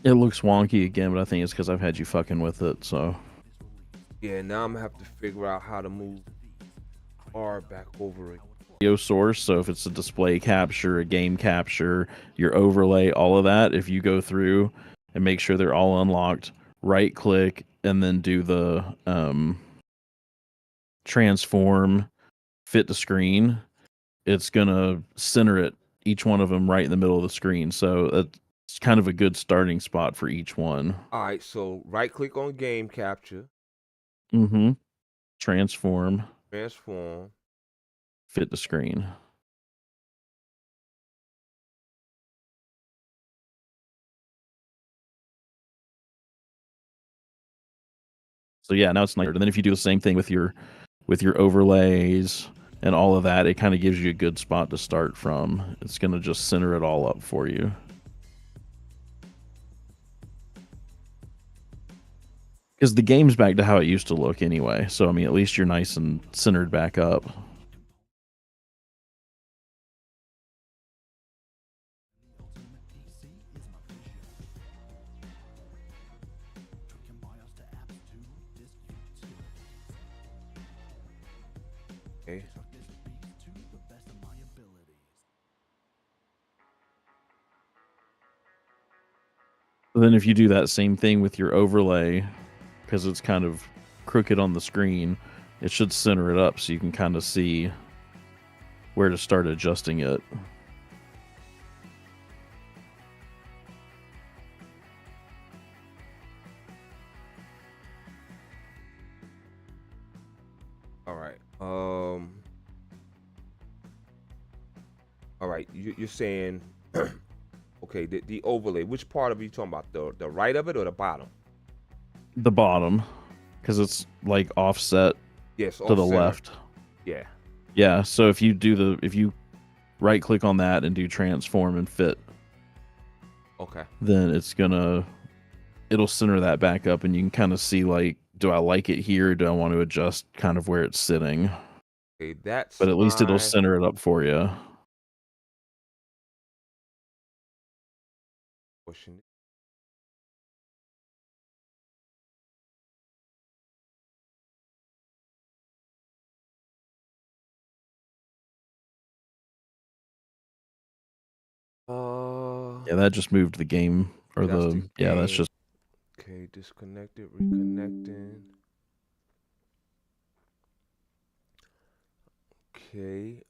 It looks wonky again, but I think it's because I've had you fucking with it. So Yeah, now I'm gonna have to figure out how to move R back over it. video source. So if it's a display capture, a game capture, your overlay, all of that, if you go through and make sure they're all unlocked, right click and then do the transform fit to screen, it's gonna center it each one of them right in the middle of the screen. So it's kind of a good starting spot for each one. All right, so right click on game capture, Mm-hmm. Transform, transform. fit to screen. So yeah, now it's nicer. And then if you do the same thing with your overlays and all of that, it kind of gives you a good spot to start from. It's gonna just center it all up for you. Because the game's back to how it used to look anyway. So I mean, at least you're nice and centered back up. Okay. But then if you do that same thing with your overlay, because it's kind of crooked on the screen, it should center it up so you can kind of see where to start adjusting it. All right. All right. You're saying, okay, the overlay. Which part of it you talking about? The right of it or the bottom? The bottom, because it's like offset Yes, to off the center. left. Yeah. Yeah, so if you right click on that and do transform and fit, Okay. then it'll center that back up and you can kind of see like, do I like it here? Do I want to adjust kind of where it's sitting? Okay, that's But at least it'll my center it up for you. question. Yeah, that just moved the game or That's the that's game. just Okay, disconnected, reconnecting. Okay.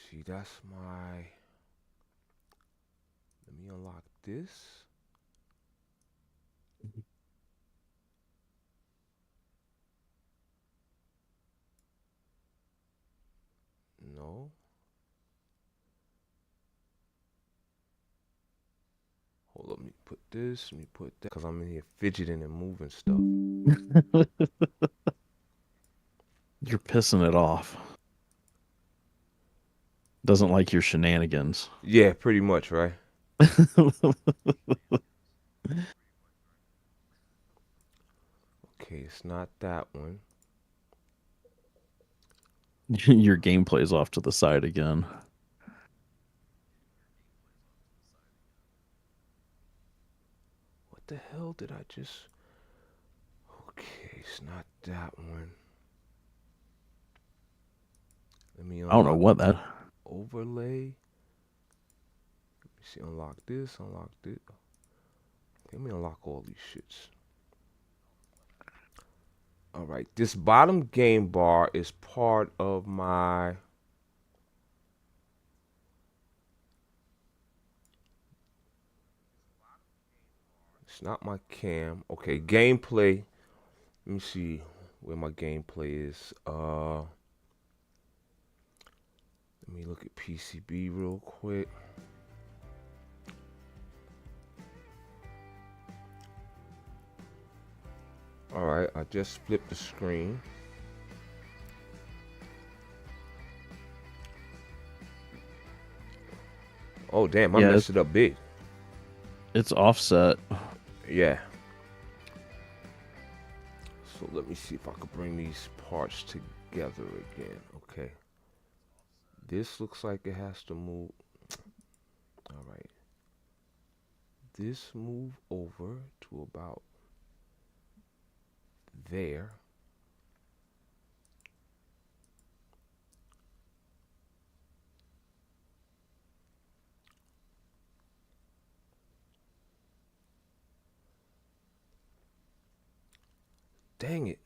See, that's my. Let me unlock this. No. Hold up. Let me put this. Let me put that. Cause I'm in here fidgeting and moving stuff. you're pissing it off. Doesn't like your shenanigans. Yeah, pretty much, right? Okay, it's not that one. your gameplay's off to the side again. What the hell did I just? Okay, it's not that one. Let me I don't know unlock what that. overlay. Let me see. Unlock this. Unlock this. Let me unlock all these shits. All right, this bottom game bar is part of my. It's not my cam. Okay, gameplay. Let me see where my gameplay is. Let me look at PCB real quick. All right, I just flipped the screen. Oh damn, I Yeah, messed it up big. it's offset. Yeah. So let me see if I could bring these parts together again. Okay. This looks like it has to move. this move over to about there. Dang it.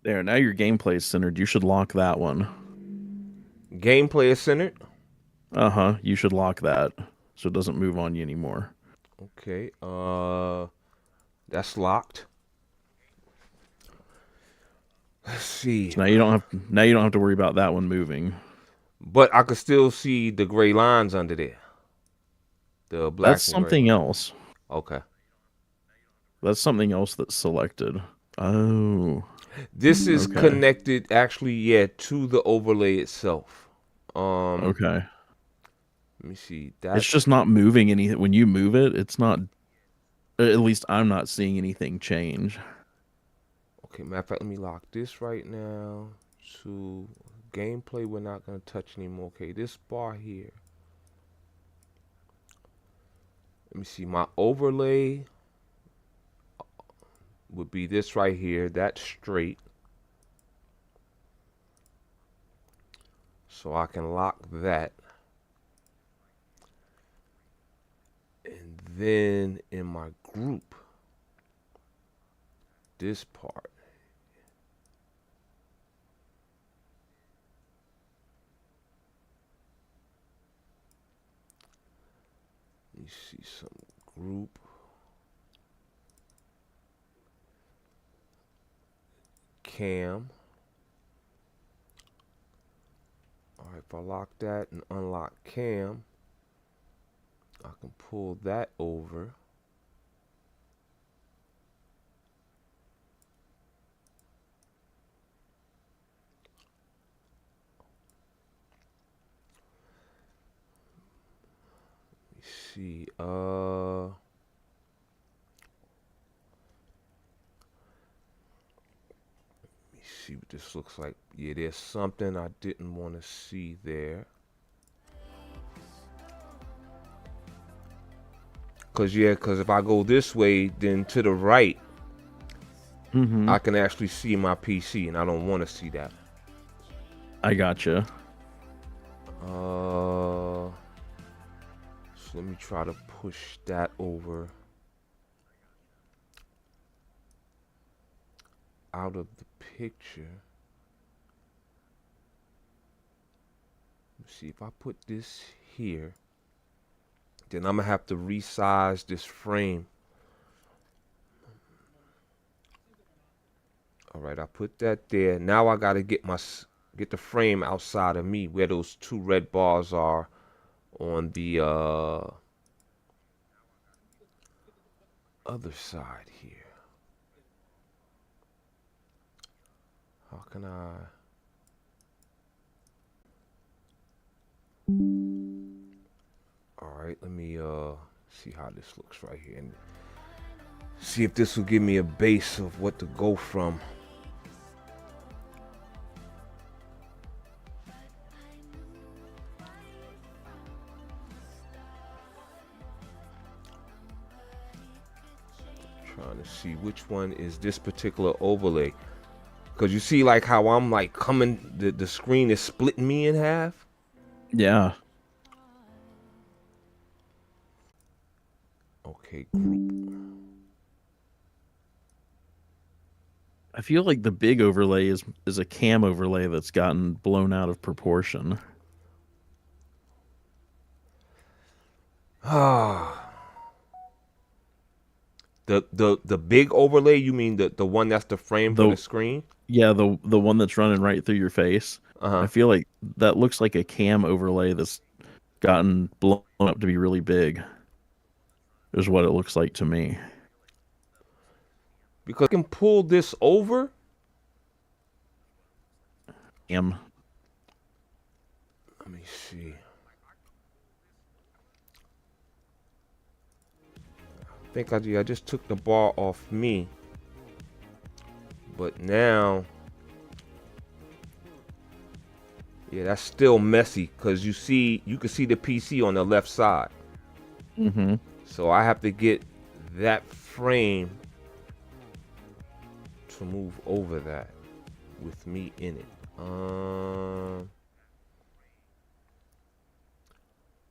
There, now your gameplay is centered. You should lock that one. Gameplay is centered. Uh-huh. You should lock that so it doesn't move on you anymore. Okay. That's locked. Let's see. So now you don't have to worry about that one moving. But I could still see the gray lines under there. The black That's and gray. something else. Okay. That's something else that's selected. Oh. This is Okay. connected actually, yeah, to the overlay itself. Okay. Let me see. It's just not moving anything. When you move it, it's not. At least I'm not seeing anything change. Okay, matter of fact, let me lock this right now to gameplay. We're not gonna touch anymore. Okay, this bar here. Let me see. My overlay would be this right here. That's straight. So I can lock that. And then in my group, this part. Let me see some group. Cam. All right, if I lock that and unlock cam, I can pull that over. Let me see. See what this looks like. Yeah, there's something I didn't want to see there. Cause if I go this way, then to the right, I can actually see my PC, and I don't want to see that. I gotcha. So let me try to push that over out of the picture. Let's see if I put this here, then I'm gonna have to resize this frame. All right, I put that there. Now I gotta get the frame outside of me where those two red bars are on the other side here. How can I? All right, let me see how this looks right here and see if this will give me a base of what to go from. Trying to see which one is this particular overlay. Cause you see like how I'm like coming, the screen is splitting me in half. Yeah. Okay, group. I feel like the big overlay is a cam overlay that's gotten blown out of proportion. The big overlay, you mean the one that's the frame for the screen? Yeah, the one that's running right through your face. I feel like that looks like a cam overlay that's gotten blown up to be really big. Is what it looks like to me. Because I can pull this over. Let me see. I think I just took the bar off me. But now, yeah, that's still messy because you can see the PC on the left side. Mm-hmm. So I have to get that frame to move over that with me in it.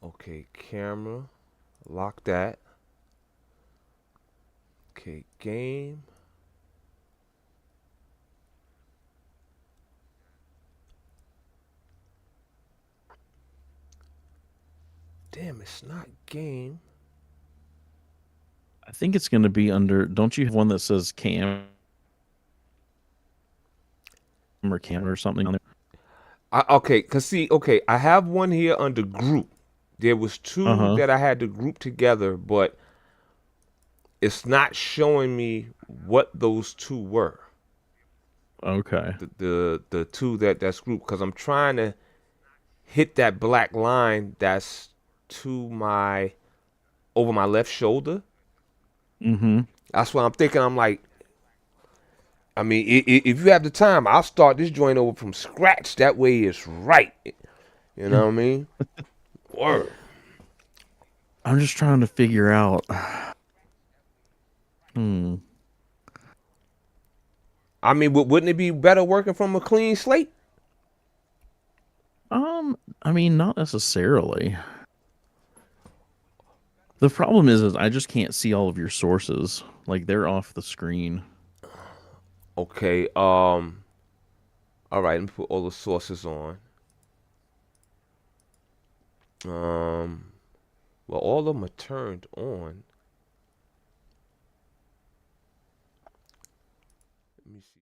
Okay, camera, lock that. Okay, game. Damn, it's not game. I think it's going to be under. Don't you have one that says cam or camera or something on there? Okay, cause see, okay, I have one here under group. There was Uh two huh. that I had to group together, but it's not showing me what those two were. Okay. The two that's grouped, because I'm trying to hit that black line that's to my over my left shoulder. Mm-hmm. That's what I'm thinking. I'm like, I mean, if you have the time, I'll start this joint over from scratch. That way it's right. You know what I mean? Word. I'm just trying to figure out. Hmm. I mean, wouldn't it be better working from a clean slate? I mean, not necessarily. The problem is I just can't see all of your sources. Like they're off the screen. Okay. All right. Let me put all the sources on. Well, all of them are turned on. Let me see.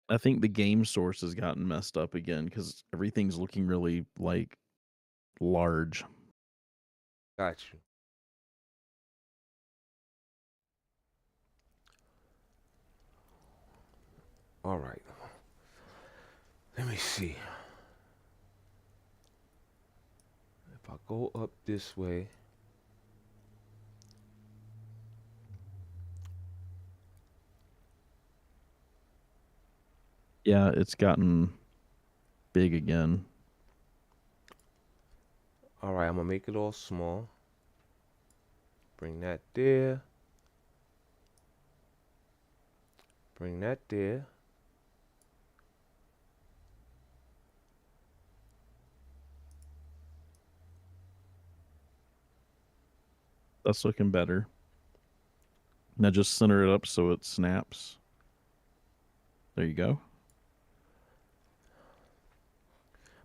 I think the game source has gotten messed up again because everything's looking really like large. Got you. All right. Let me see. If I go up this way, Yeah, it's gotten big again. all right, I'm gonna make it all small. Bring that there. Bring that there. That's looking better. Now just center it up so it snaps. There you go.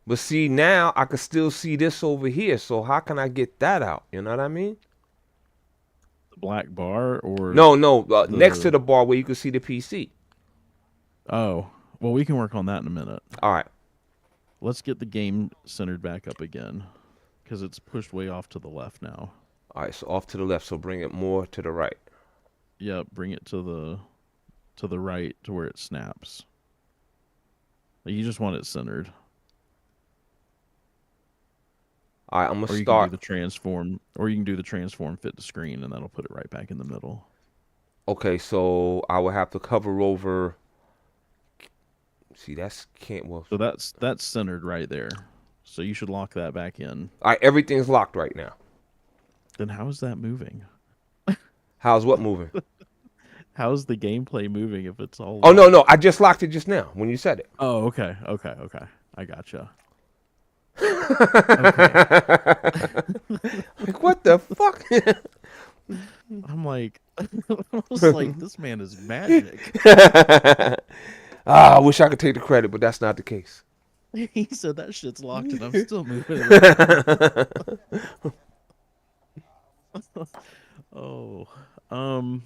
But see, now I can still see this over here. So how can I get that out? You know what I mean? The black bar or No, no. Next to the. the bar where you can see the PC. Oh, well, we can work on that in a minute. All right. Let's get the game centered back up again because it's pushed way off to the left now. All right. So off to the left. So bring it more to the right. Yep, bring it to the right to where it snaps. Like you just want it centered. All right. I'm gonna Or you can do start. the transform or you can do the transform fit to screen and that'll put it right back in the middle. Okay. So I will have to cover over. See, that's can't. Well. So that's centered right there. So you should lock that back in. All right. Everything's locked right now. Then how is that moving? How's what moving? How's the gameplay moving if it's all Oh no, no. locked? I just locked it just now when you said it. Oh, okay, okay, okay. I gotcha. Okay. Like what the fuck? I'm like, I was like, this man is magic. I wish I could take the credit, but that's not the case. He said that shit's locked and I'm still moving it around. Oh, um,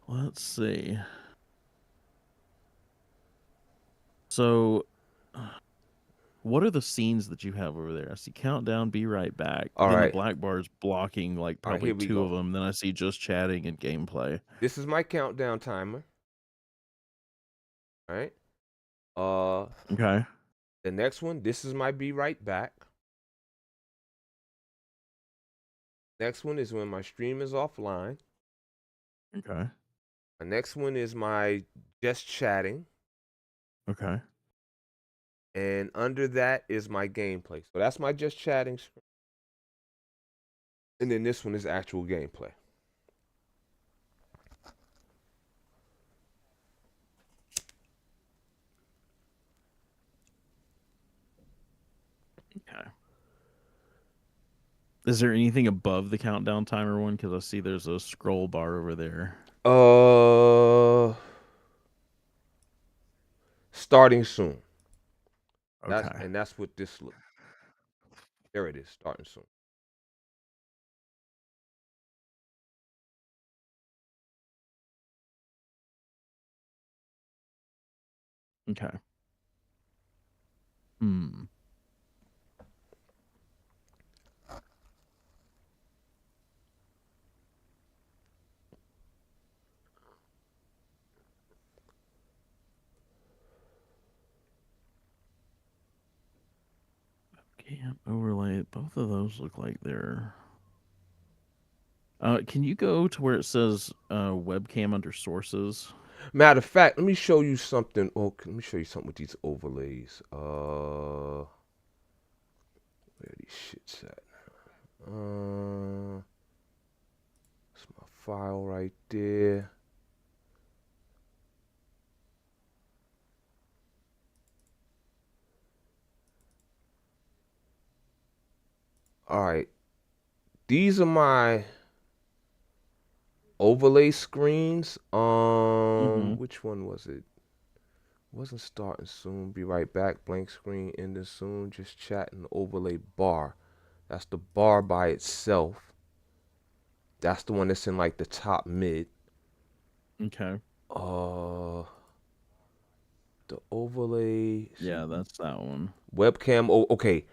let's see. So, what are the scenes that you have over there? I see countdown, be right back. All Then the right. black bar is blocking like All right, probably here we two of go. them. Then I see just chatting and gameplay. This is my countdown timer. All right. Uh, Okay. the next one, this is my be right back. Next one is when my stream is offline. Okay. The next one is my just chatting. Okay. And under that is my gameplay. So that's my just chatting screen. And then this one is actual gameplay. Okay. Is there anything above the countdown timer one? Because I see there's a scroll bar over there. Uh, Starting soon. Okay. That's what this look. There it is, starting soon. Okay. Hmm. Can't overlay. Both of those look like they're. Can you go to where it says webcam under sources? Matter of fact, let me show you something. Oh, let me show you something with these overlays. Where are these shits at? It's my file right there. All right, these are my overlay screens. Mm-hmm. Which one was it? Wasn't starting soon. Be right back. Blank screen ending soon. Just chatting. Overlay bar. That's the bar by itself. That's the one that's in like the top mid. Okay. Uh, the overlay. See, Yeah, that's that one. webcam. Oh, okay.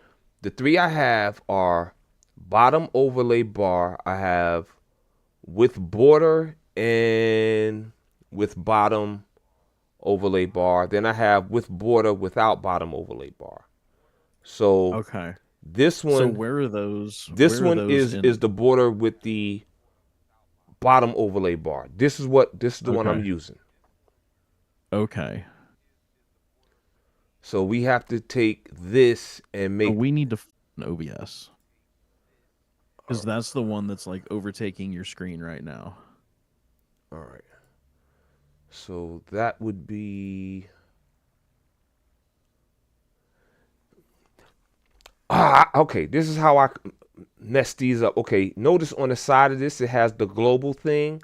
The three I have are bottom overlay bar. I have with border and with bottom overlay bar. Then I have with border without bottom overlay bar. So Okay. this So one, where are those? this Where are one those is in? the border with the bottom overlay bar. This is the one I'm Okay. using. Okay. So we have to take this and So make. we need to an OBS All because that's the one that's like overtaking your screen right now. right. So that would be. Okay. This is how I mess these up. Okay, notice on the side of this it has the global thing.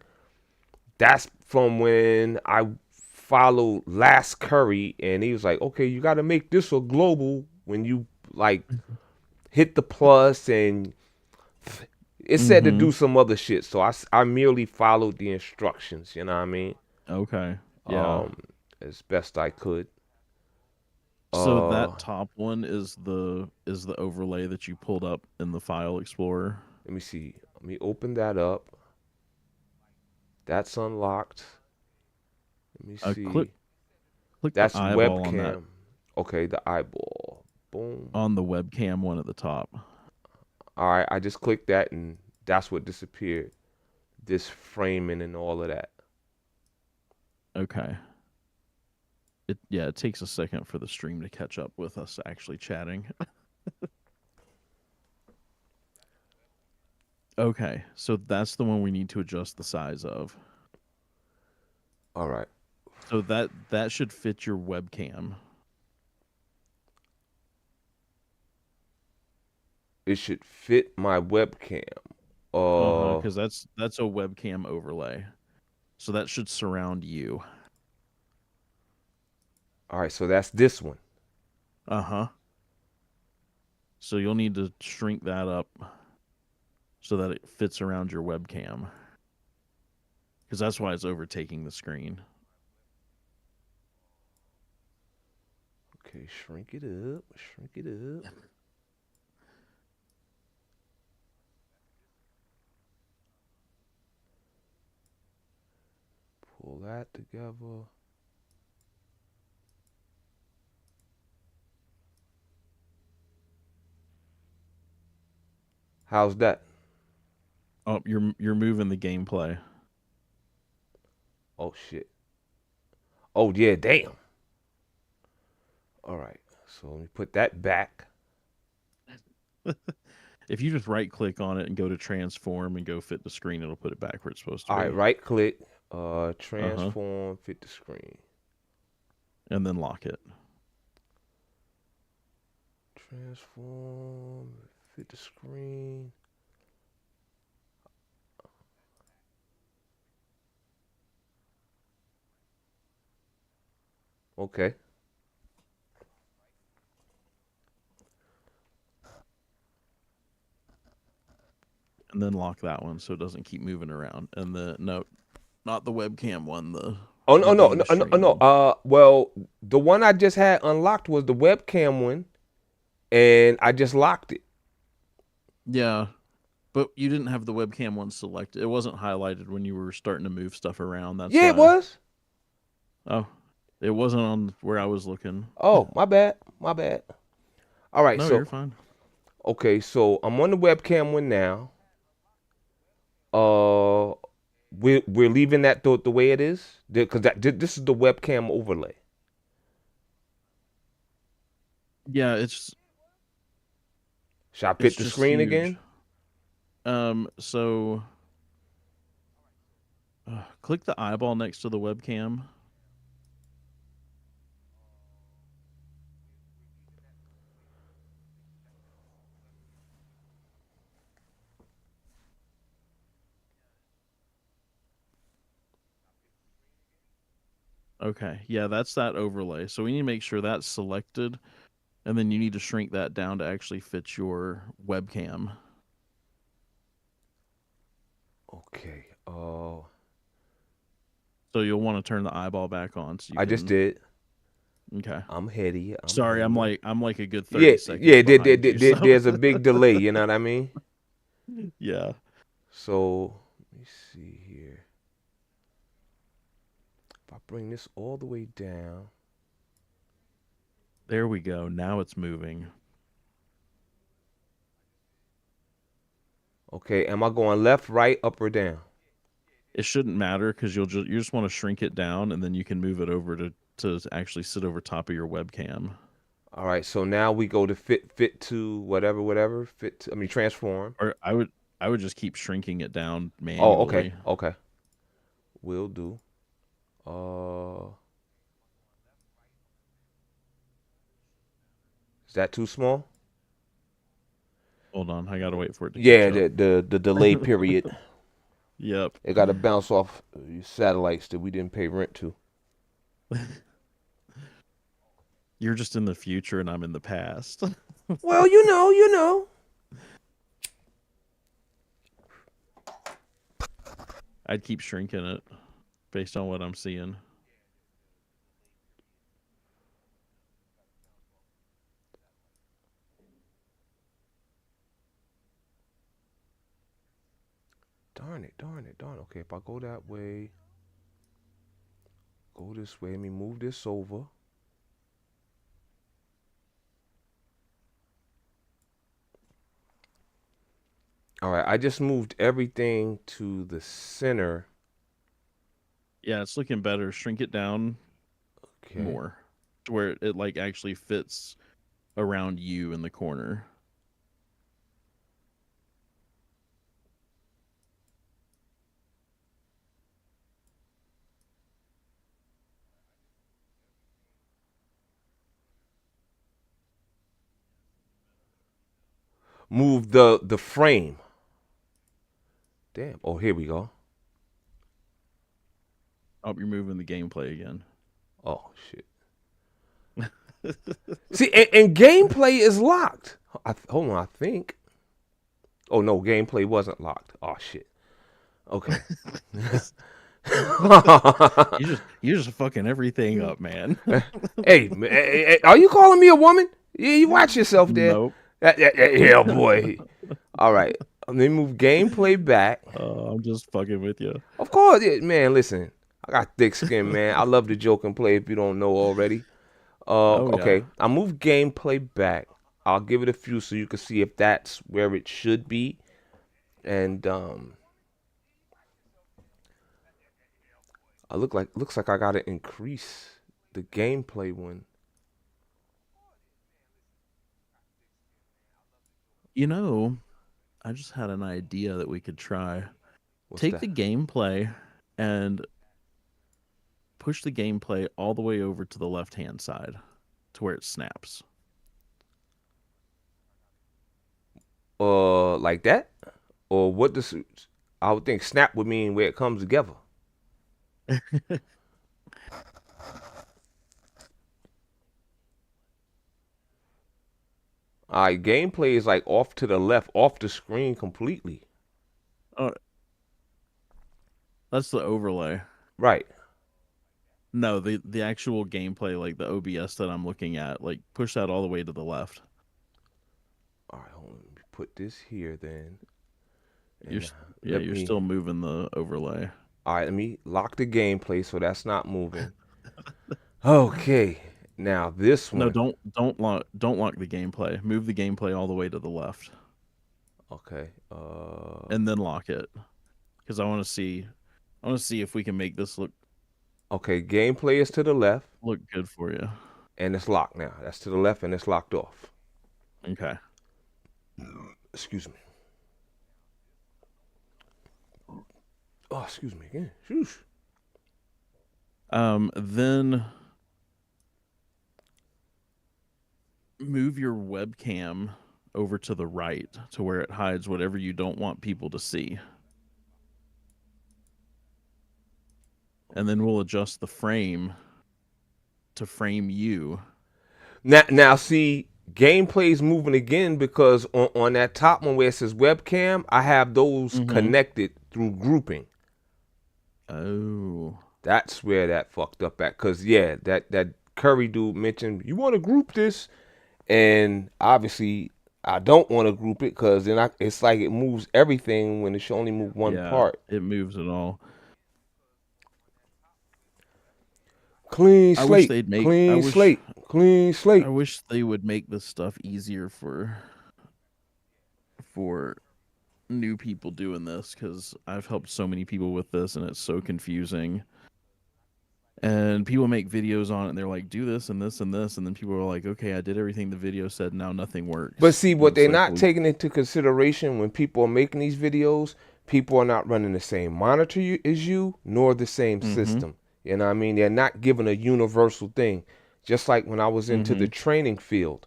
That's from when I followed Last Curry, and he was like, "Okay, you got to make this a global when you like hit the plus and." It said to Mm-hmm. do some other shit, so I merely followed the instructions. You know what I mean? Okay. Yeah. Um, as best I could. So Uh, that top one is the overlay that you pulled up in the file explorer. Let me see. Let me open that up. That's unlocked. Let me Click see. the That's eyeball on that webcam. Okay, the eyeball. Boom. on the webcam one at the top. All right, I just clicked that and that's what disappeared. This framing and all of that. Okay. It takes a second for the stream to catch up with us actually chatting. Okay, so that's the one we need to adjust the size of. All right. So that should fit your webcam. It should fit my webcam. Uh-huh, Uh, cuz that's a webcam overlay. So that should surround you. all right, so that's this one. Uh-huh. So you'll need to shrink that up so that it fits around your webcam cuz that's why it's overtaking the screen. Okay, shrink it up. Shrink it up. Pull that together. How's that? Oh, you're moving the gameplay. Oh shit. Oh yeah, damn. All right. So let me put that back. If you just right click on it and go to transform and go fit the screen, it'll put it back where it's supposed to All right, be. right click, Uh huh. transform, fit the screen. And then lock it. Transform, fit the screen. Okay. And then lock that one so it doesn't keep moving around. And the no, not the webcam one, Oh the no no game no no stream no. one. Well, the one I just had unlocked was the webcam one, and I just locked it. Yeah, but you didn't have the webcam one selected. It wasn't highlighted when you were starting to move stuff around. That's Yeah, it why. was. Oh, it wasn't on where I was looking. Oh, my bad. My bad. All right, No, you're so fine. okay, so I'm on the webcam one now. Uh, we're leaving that the way it is because this is the webcam overlay. Yeah, Should I it's fit the just screen huge. again? So click the eyeball next to the webcam. Okay, yeah, that's that overlay. So we need to make sure that's selected, and then you need to shrink that down to actually fit your webcam. Okay. So you'll want to turn the eyeball back on so you I just can. did. Okay. I'm heady. I'm Sorry, I'm heady. like a good Yeah, 30 seconds yeah. behind you. So There's a big delay. You know what I mean? yeah, So let me see here. If I bring this all the way down. there we go. Now it's moving. Okay, am I going left, right, up, or down? It shouldn't matter because you just want to shrink it down, and then you can move it over to actually sit over top of your webcam. All right, so now we go to fit to whatever fit to, I mean transform. Or I would just keep shrinking it down Oh, okay, manually. okay, will do. Uh, is that too small? Hold on, I gotta wait for it to catch Yeah, up. the delay period. Yep. It got to bounce off satellites that we didn't pay rent to. You're just in the future and I'm in the past. Well, you know. I'd keep shrinking it based on what I'm seeing. Darn it, darn it, darn it. Okay, if I go that way, go this way. Let me move this over. All right, I just moved everything to the center. Yeah, it's looking better. Shrink it down Okay. more to where it like actually fits around you in the corner. Move the frame. Damn. Oh, here we go. Oh, you're moving the gameplay again. Oh shit. See, and gameplay is locked. Hold on, I think. Oh no, gameplay wasn't locked. Oh shit. Okay. You're just fucking everything up, man. Are you calling me a woman? Yeah, you watch yourself there. Nope. Yeah, boy. All right. Let me move gameplay back. I'm just fucking with you. Of course, yeah, man. Listen, I got thick skin, man. I love the joke and play. If you don't know already. Oh yeah. Okay. I move gameplay back. I'll give it a few so you can see if that's where it should be. And I looks like I gotta increase the gameplay one. You know, I just had an idea that we could try. What's Take that? the gameplay and push the gameplay all the way over to the left hand side to where it snaps. Like that? Or what does I would think snap would mean where it comes together. All right, gameplay is like off to the left, off the screen completely. Oh, that's the overlay. Right. No, the actual gameplay, like the OBS that I'm looking at, like push that all the way to the left. All right, hold on. Let me put this here then, You're and yeah, let you're me. still moving the overlay. All right, let me lock the gameplay so that's not moving. Okay, now this No, one. don't lock the gameplay. Move the gameplay all the way to the left Okay. and then lock it because I want to see if we can make this Okay. Gameplay is to the left, look good for you. and it's locked now. That's to the left, and it's locked off. Okay. Excuse me. Oh, excuse me again. Shoosh. Then move your webcam over to the right to where it hides whatever you don't want people to see. And then we'll adjust the frame to frame you. Now, see, gameplay's moving again because on that top one where it says webcam, I have those Mm-hmm. connected through grouping. Oh. That's where that fucked up at. Cause yeah, that Curry dude mentioned you want to group this, and obviously I don't want to group it because then it's like it moves everything when it should only move one Yeah, part. it moves it all. Clean I wish slate, they'd make clean slate, clean I slate. wish they would make this stuff easier for new people doing this cuz I've helped so many people with this and it's so confusing. And people make videos on it and they're like do this and this and this and then people are like okay, I did everything the video said, now nothing But works. see, And what it's they're like, not well, taking into consideration when people are making these videos, people are not running the same monitor as you, nor the same mhm. system. You know what I mean? They're not given a universal thing. Just like when I was into the Mhm. training field,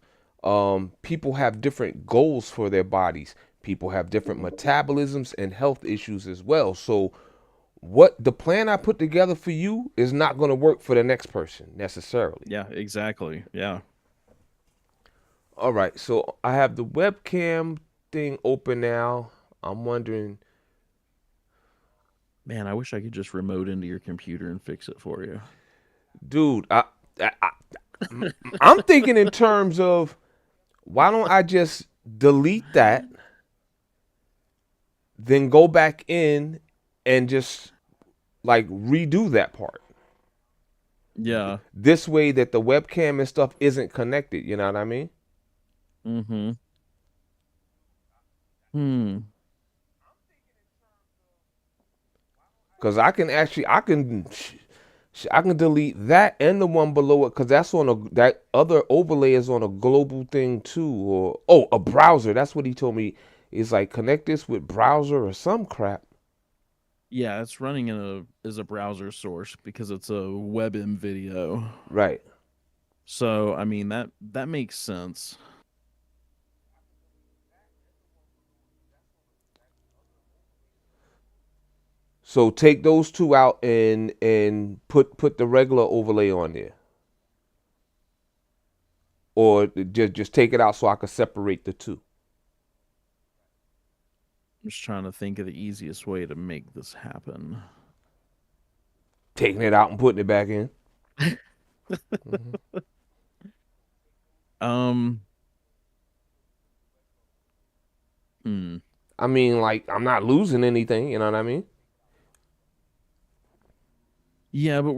people have different goals for their bodies. People have different metabolisms and health issues as well. So, what the plan I put together for you is not going to work for the next person necessarily. Yeah, exactly. Yeah. All right, so I have the webcam thing open now. I'm wondering, Man, I wish I could just remote into your computer and fix it for you. dude, I'm thinking in terms of why don't I just delete that, then go back in and just like redo that part. Yeah. This way that the webcam and stuff isn't connected, you know what I mean? Mhm. Hmm. Cuz I can delete that and the one below it cuz that's on a that other overlay is on a global thing too or oh, a browser. That's what he told me. Is like connect this with browser or some crap. Yeah, it's running in a as a browser source because it's a WebM video. Right. So, I mean that makes sense. So take those two out and put the regular overlay on there. Or just take it out so I can separate the two. I'm just trying to think of the easiest way to make this happen. Taking it out and putting it back in. hmm Um, hmm. I mean, like I'm not losing anything. You know what I mean? Yeah, but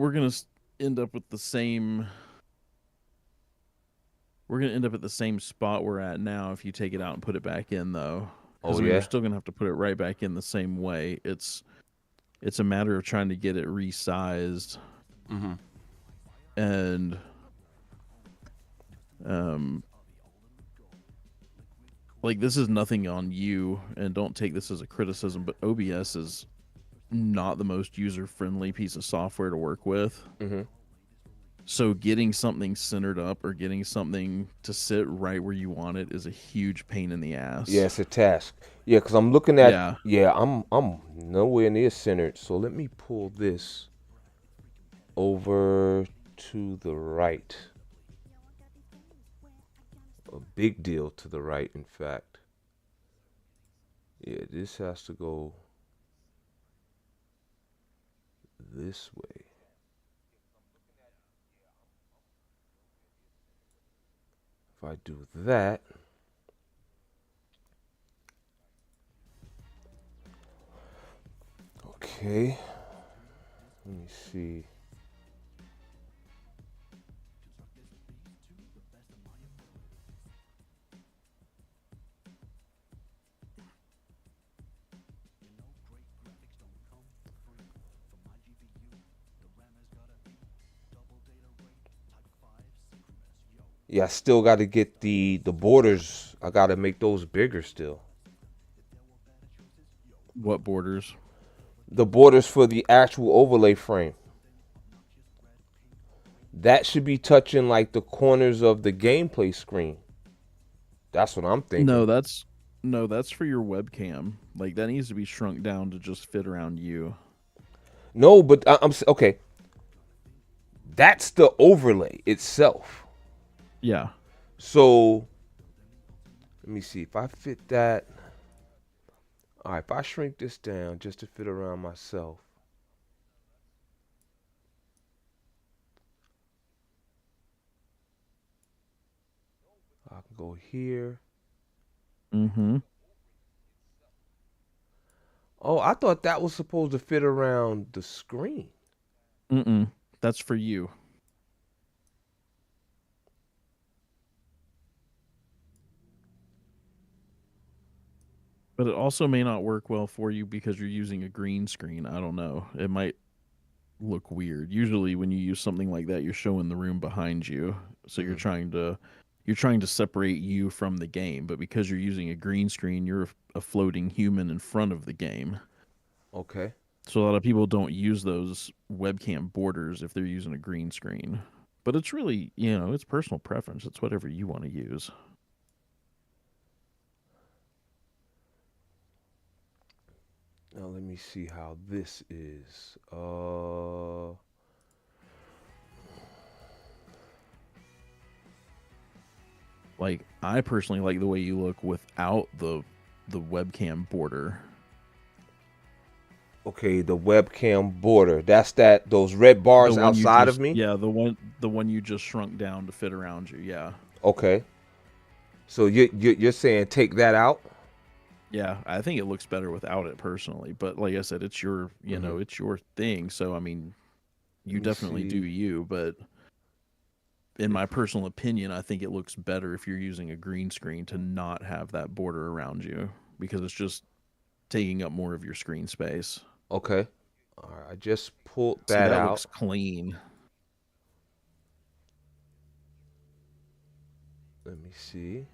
end up with the same we're going to end up at the same spot we're at now if you take it out and put it back in though. Oh Cuz I mean, we're yeah. still going to have to put it right back in the same way. It's a matter of trying to get it resized hmm and um like this is nothing on you, and don't take this as a criticism, but OBS is not the most user friendly piece of software to work with. Mm-hmm. So getting something centered up or getting something to sit right where you want it is a huge pain in the Yeah, ass. it's a task. Yeah, because I'm looking at, Yeah. yeah, I'm nowhere near centered. So let me pull this over to the right. A big deal to the right, in fact. Yeah, this has to go this way. If I do that, okay. Let me see. Yeah, I still got to get the borders. I got to make those bigger still. What borders? The borders for the actual overlay frame. That should be touching like the corners of the gameplay screen. That's what I'm No, thinking. that's no, that's for your webcam. Like that needs to be shrunk down to just fit around you. No, but I'm okay. That's the overlay itself. Yeah. So let me see if I fit that. All right, if I shrink this down just to fit around myself, I can go here. Mm-hmm. Oh, I thought that was supposed to fit around the screen. Mm-mm. That's for you. But it also may not work well for you because you're using a green screen. I don't know. It might look weird. Usually when you use something like that, you're showing the room behind you. So Hmm. you're trying to separate you from the game, but because you're using a green screen, you're a floating human in front of the game. Okay. So a lot of people don't use those webcam borders if they're using a green screen. But it's really, it's personal preference. It's whatever you want to use. Now let me see how this is. Like I personally like the way you look without the webcam border. Okay, the webcam border. That's that those red The bars one you outside of just me. yeah, the one you just shrunk down to fit around you. Yeah. Okay. So you're saying take that out? Yeah, I think it looks better without it personally, but like I said, it's your, Hmm. it's your thing. So I mean, Let you me definitely do see you, but in if my personal opinion, I think it looks better if you're using a green screen to not have that border around you because it's just taking up more of your screen space. okay. All right, I just pulled See, that that out. looks clean. Let me see.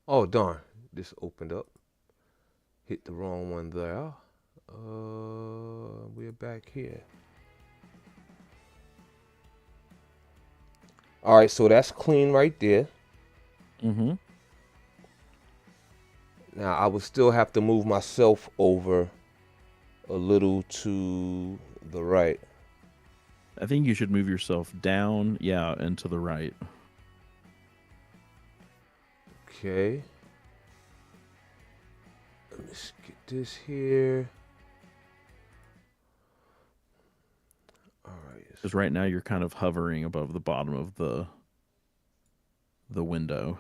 Oh darn, this opened up. Hit the wrong one there. We're back here. All right, so that's clean right there. Mm-hmm. Now I would still have to move myself over a little to the right. I think you should move yourself down, yeah, and to the right. Okay. Let's get this here. All right. Because right now you're kind of hovering above the bottom of the window.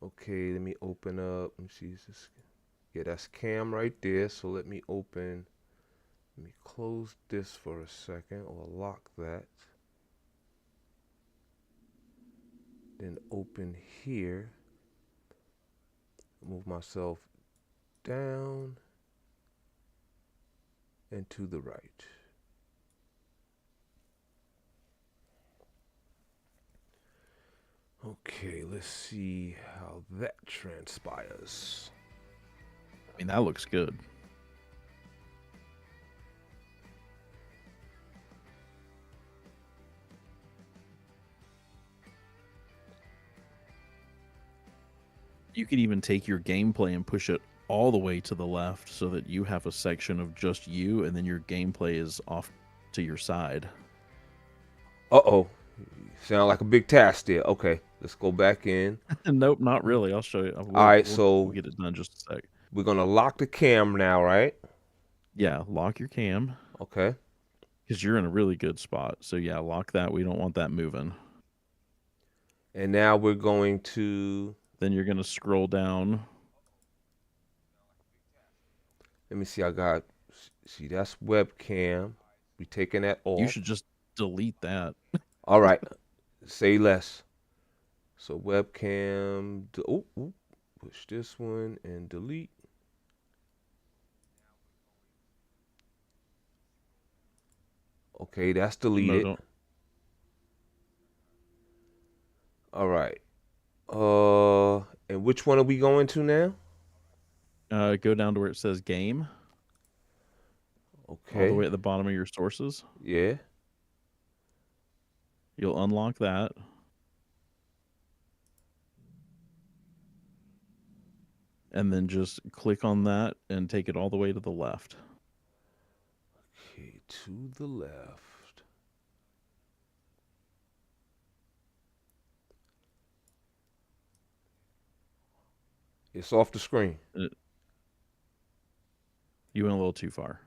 Okay, let me open up. Let me see. Is this? Yeah, that's cam right there. So let me open. Let me close this for a second or lock that. Then open here. Move myself down. and to the right. Okay, let's see how that transpires. I mean, that looks good. You could even take your gameplay and push it all the way to the left so that you have a section of just you, and then your gameplay is off to your side. Uh-oh. Sound like a big task there. Okay, let's go back in. Nope, not really. I'll show you. All We'll, right, we'll we'll so get it done in just a sec. we're gonna lock the cam now, right? Yeah, lock your cam Okay. because you're in a really good spot. So yeah, lock that. We don't want that moving. And now we're going to, Then you're gonna scroll down. let me see, I got, see, that's webcam. We taking that You off. should just delete that. All right, say less. So webcam, push this one and delete. Okay, that's No, deleted. don't. All right. And which one are we going to now? Go down to where it says game, all the Okay. way at the bottom of your sources. Yeah. You'll unlock that. And then just click on that and take it all the way to the left. Okay, to the left. It's off the screen. You went a little too far.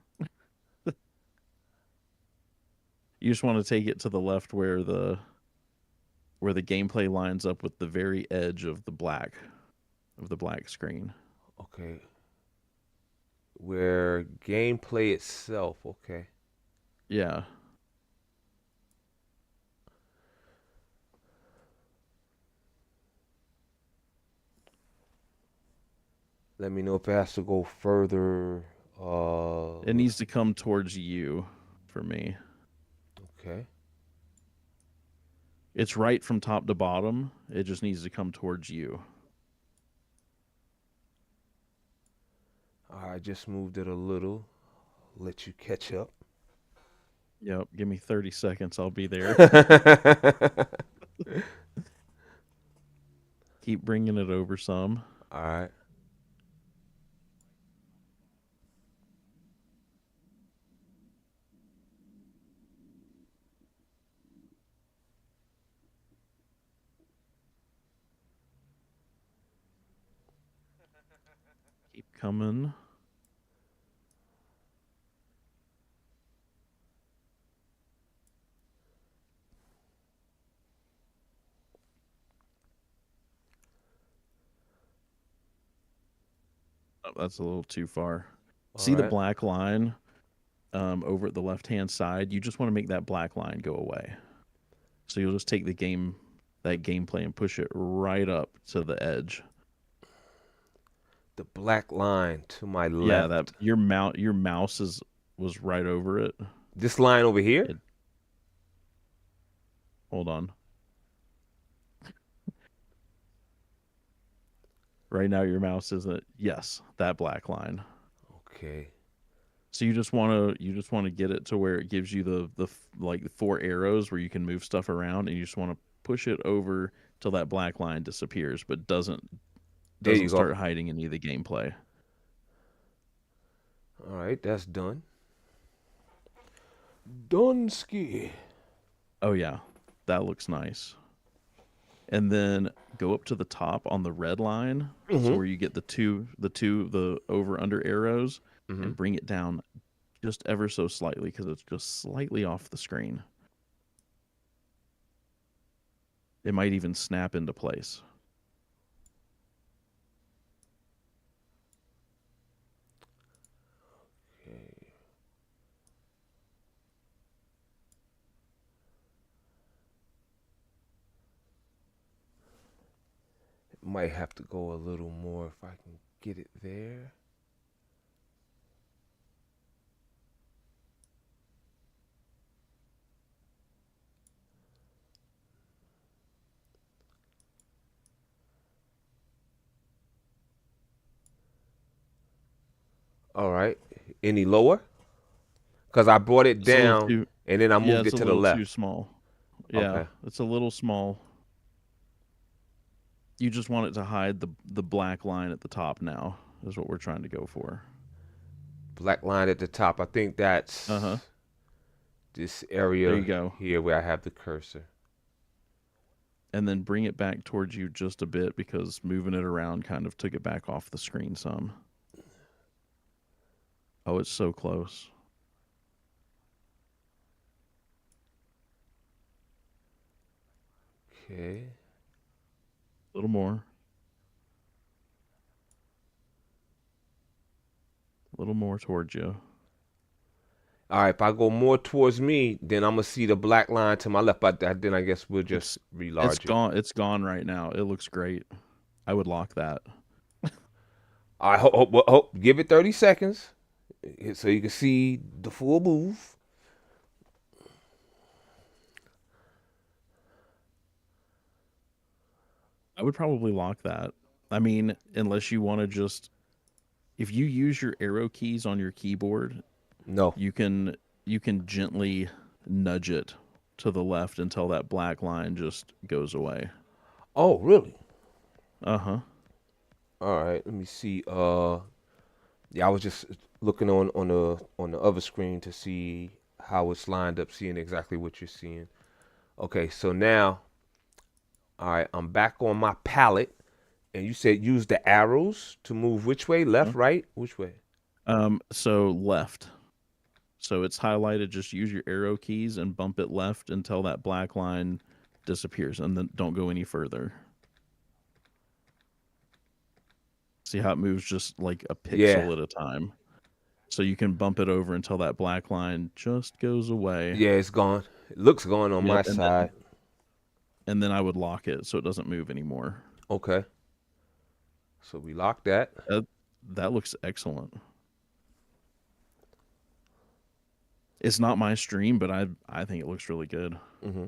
You just want to take it to the left where the gameplay lines up with the very edge of the black screen. Okay. Where gameplay itself. Okay. Yeah. Let me know if it has to go further. It needs to come towards you for me. Okay. It's right from top to bottom. It just needs to come towards you. I just moved it a little. Let you catch up. Yep. Give me 30 seconds. I'll be there. Keep bringing it over some. All right. Keep coming. Oh, that's a little too far. All See the right. black line over at the left-hand side? You just want to make that black line go away. So you'll just take that gameplay and push it right up to the edge. The black line to my Yeah, that left. your mouse was right over it. This line over here? It hold on. Right now your mouse isn't. Yes, that black line. Okay. So you just want to get it to where it gives you the like the four arrows where you can move stuff around, and you just want to push it over till that black line disappears, but There you doesn't go. start hiding any of the gameplay. All right, that's done. Dunsky. Oh yeah, that looks nice. And then go up to the top on the red line, so Mm-hmm. where you get the over under arrows, Mm-hmm. and bring it down just ever so slightly because it's just slightly off the screen. It might even snap into place. Okay. Might have to go a little more if I can get it there. All right. Any lower? Because I brought it It's a little down too, and then I yeah, moved it's it a to the little too left. small. Yeah, Okay. it's a little small. You just want it to hide the black line at the top now, is what we're trying to go for. Black line at the top. I think Uh huh. that's this There area you go. here where I have the cursor. And then bring it back towards you just a bit because moving it around kind of took it back off the screen some. Oh, it's so close. Okay. A little more. A little more towards you. All right. If I go more towards me, then I'm gonna see the black line to my left. But then I guess we'll just It's relarge it. gone. It's gone right now. It looks great. I would lock that. I hope give it 30 seconds so you can see the full move. I would probably lock that. I mean, unless you want to just if you use your arrow keys on your keyboard, No. you can you can gently nudge it to the left until that black line just goes away. Oh, really? Uh-huh. All right. Let me see. Yeah, I was just looking on the other screen to see how it's lined up, seeing exactly what you're seeing. Okay, so now, all right, I'm back on my palette, and you said use the arrows to move which way? Left, Huh? right? Which way? So left. So it's highlighted, just use your arrow keys and bump it left until that black line disappears and then don't go any further. See how it moves just like a Yeah, pixel at a time. So you can bump it over until that black line just goes away. yeah, it's gone. It looks gone on Yep, my side. and then I would lock it so it doesn't move anymore. Okay, so we lock that. That that looks excellent. It's not my stream, but I think it looks really good Hmm.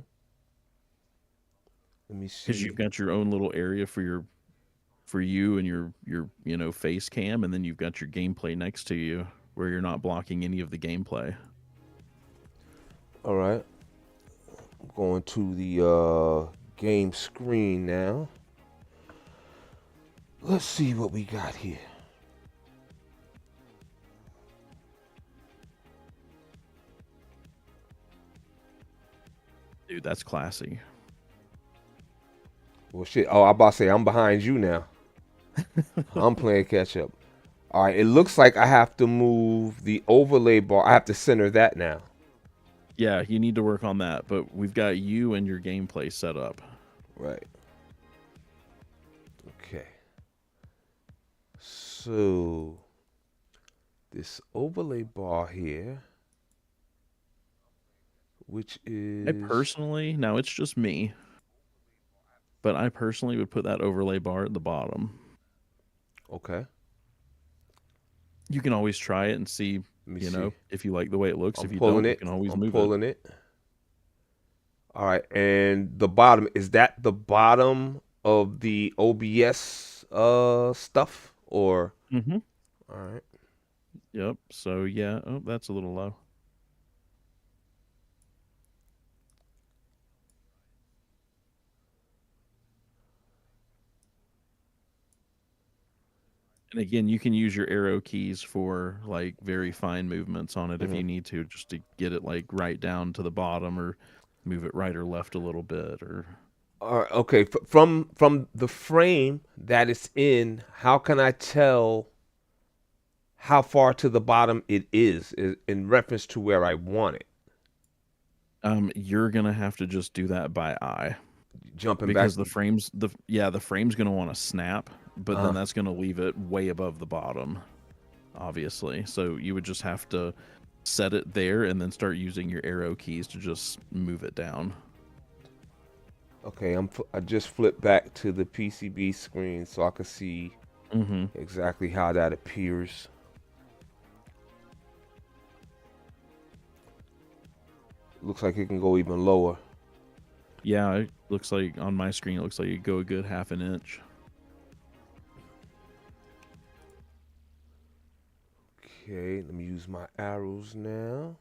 Let me because see. you've got your own little area for you and your face cam, and then you've got your gameplay next to you where you're not blocking any of the gameplay. All right, I'm going to the game screen now. Let's see what we got here. Dude, that's classy. Well, shit. Oh, I'm about to say I'm behind you now. I'm playing catch up. All right, it looks like I have to move the overlay bar. I have to center that now. Yeah, you need to work on that, but we've got you and your gameplay set up. Right. Okay. So this overlay bar here, which I is personally, now it's just me, but I personally would put that overlay bar at the bottom. okay. You can always try it and see, Let me see. if you like the way it looks. I'm If you pulling don't, you it. can always I'm move it. pulling it. All right, and the bottom is that the bottom of the OBS stuff or Mm-hmm. all right. Yep. So yeah. Oh, that's a little low. And again, you can use your arrow keys for like very fine movements on it if Mm-hmm. you need to, just to get it like right down to the bottom or move it right or left a little bit or Okay, from the frame that it's in, how can I tell how far to the bottom it is in reference to where I want it? you're gonna have to just do that by eye Jumping back. because the frame's gonna want to snap, but then Uh, that's gonna leave it way above the bottom, obviously. So you would just have to set it there and then start using your arrow keys to just move it down. okay, I just flipped back to the PCB screen so I can see Mm-hmm. exactly how that appears. Looks like it can go even lower. Yeah, it looks like on my screen, it looks like you go a good half an inch. Okay, let me use my arrows now.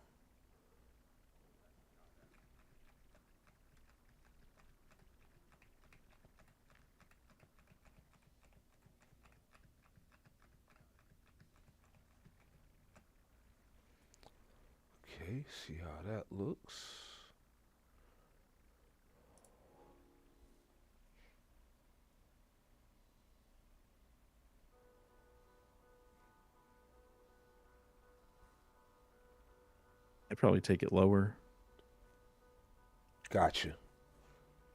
Okay, see how that looks. I'd probably take it lower. Gotcha.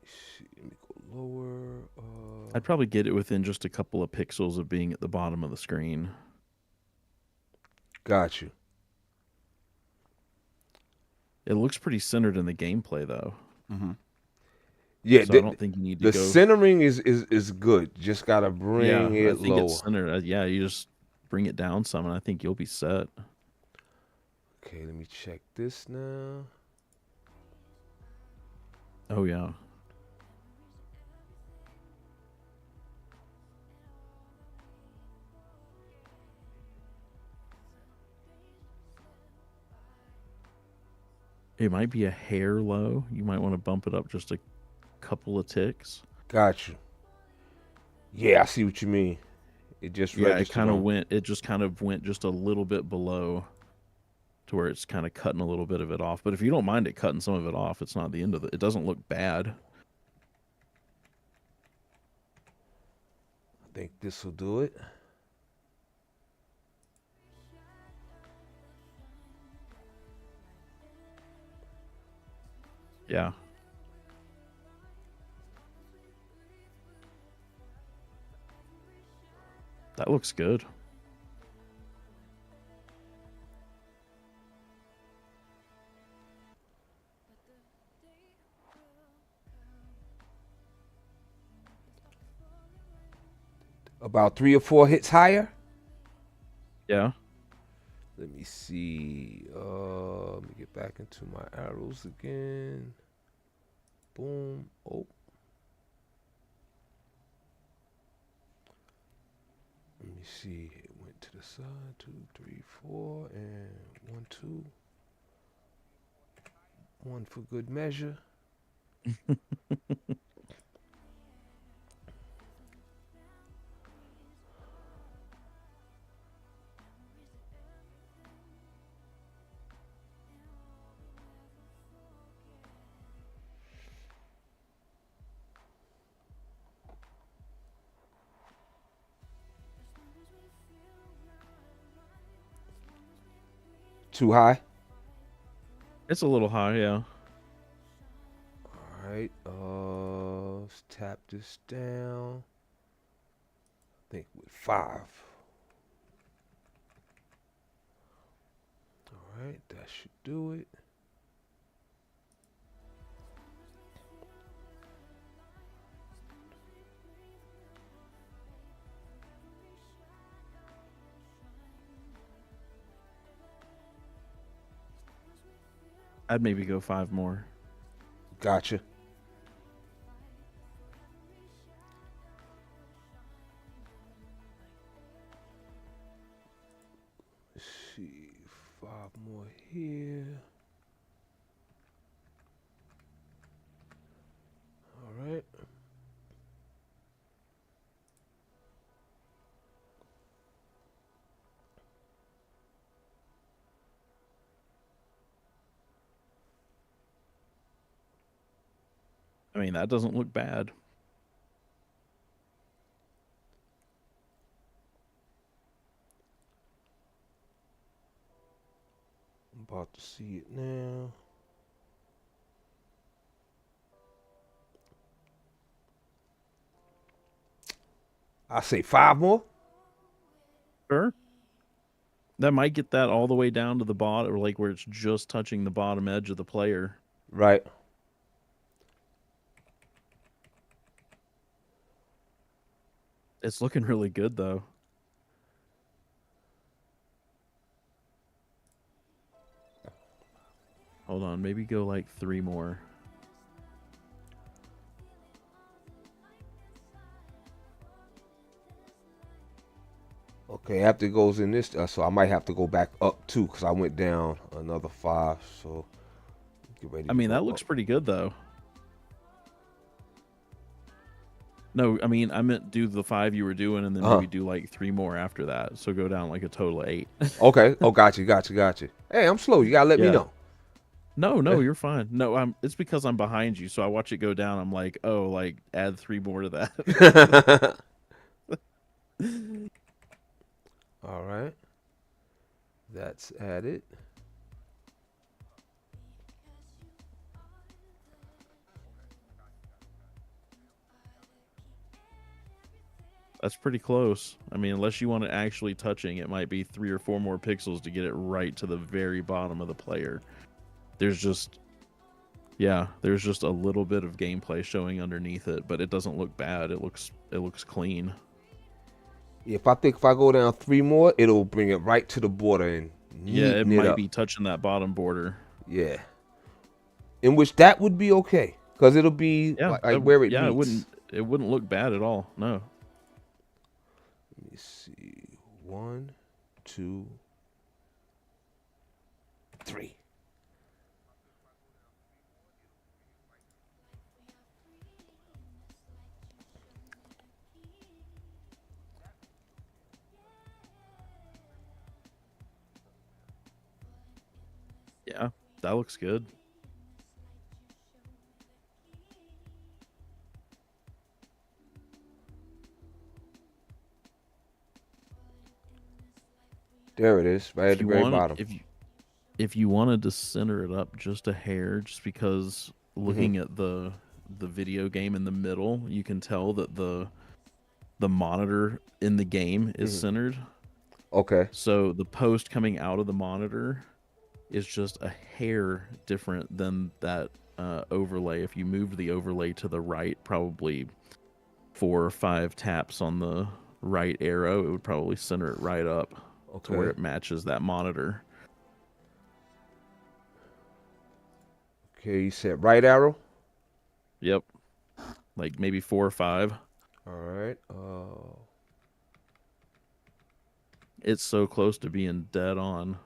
Let's see, let me go lower. I'd probably get it within just a couple of pixels of being at the bottom of the screen. Gotcha. It looks pretty centered in the gameplay, though. Yeah, So I don't think you need to the go. centering is good. Just gotta Yeah, bring I it think it's lower. centered. Yeah, you just bring it down some, and I think you'll be set. Okay, let me check this now. Oh, yeah. It might be a hair low. You might want to bump it up just a couple of ticks. Gotcha. Yeah, I see what you mean. It just Yeah, registered on. it just kind of went just a little bit below to where it's kind of cutting a little bit of it off. But if you don't mind it cutting some of it off, it's not the end of it. It doesn't look bad. I think this will do it. Yeah. That looks good. About 3 or 4 hits higher. Yeah. Let me see. Let me get back into my arrows again. Boom. Oh. Let me see. It went to the side. 2, 3, 4, and 1, 2. 1 for good measure. Too high. It's a little high, yeah. All right. Let's tap this down. I think with 5. All right, that should do it. I'd maybe go 5 more. Gotcha. Let's see, 5 more here. All right. I mean, that doesn't look bad. I'm about to see it now. I say 5 more. Sure. That might get that all the way down to the bottom, or like where it's just touching the bottom edge of the player. Right. It's looking really good, though. Hold on, maybe go like 3 more. Okay, after it goes in this, so I might have to go back up too, because I went down another 5. So get ready I to mean, go that up. looks pretty good though. No, I mean, I meant do the 5 you were doing and then Uh huh. maybe do like 3 more after that. So go down like a total of 8. Okay. Oh, got you. Hey, I'm slow. You gotta let me Yeah. know. No, no, you're fine. No, it's because I'm behind you, so I watch it go down. I'm like, oh, like add 3 more to that. All right, that's added. That's pretty close. I mean, unless you want it actually touching, it might be 3 or 4 more pixels to get it right to the very bottom of the player. There's just, yeah, there's just a little bit of gameplay showing underneath it, but it doesn't look bad. It looks clean. If I think if I go down 3 more, it'll bring it right to the border and Yeah, it neaten it might up. be touching that bottom border. Yeah, in which that would be okay, cause it'll be Yeah, like where it yeah, it meets. wouldn't look bad at all. No. Let me see. 1, 2, 3. Yeah, that looks good. There it is, right at If the you very wanted bottom. if you wanted to center it up just a hair, just because Hmm. looking at the video game in the middle, you can tell that the monitor in the game is Hmm. centered. Okay. So the post coming out of the monitor is just a hair different than that overlay. If you moved the overlay to the right, probably 4 or 5 taps on the right arrow, it would probably center it right up to where Okay. it matches that monitor. Okay. You said right arrow. Yep, like maybe 4 or 5. All right. It's so close to being dead on.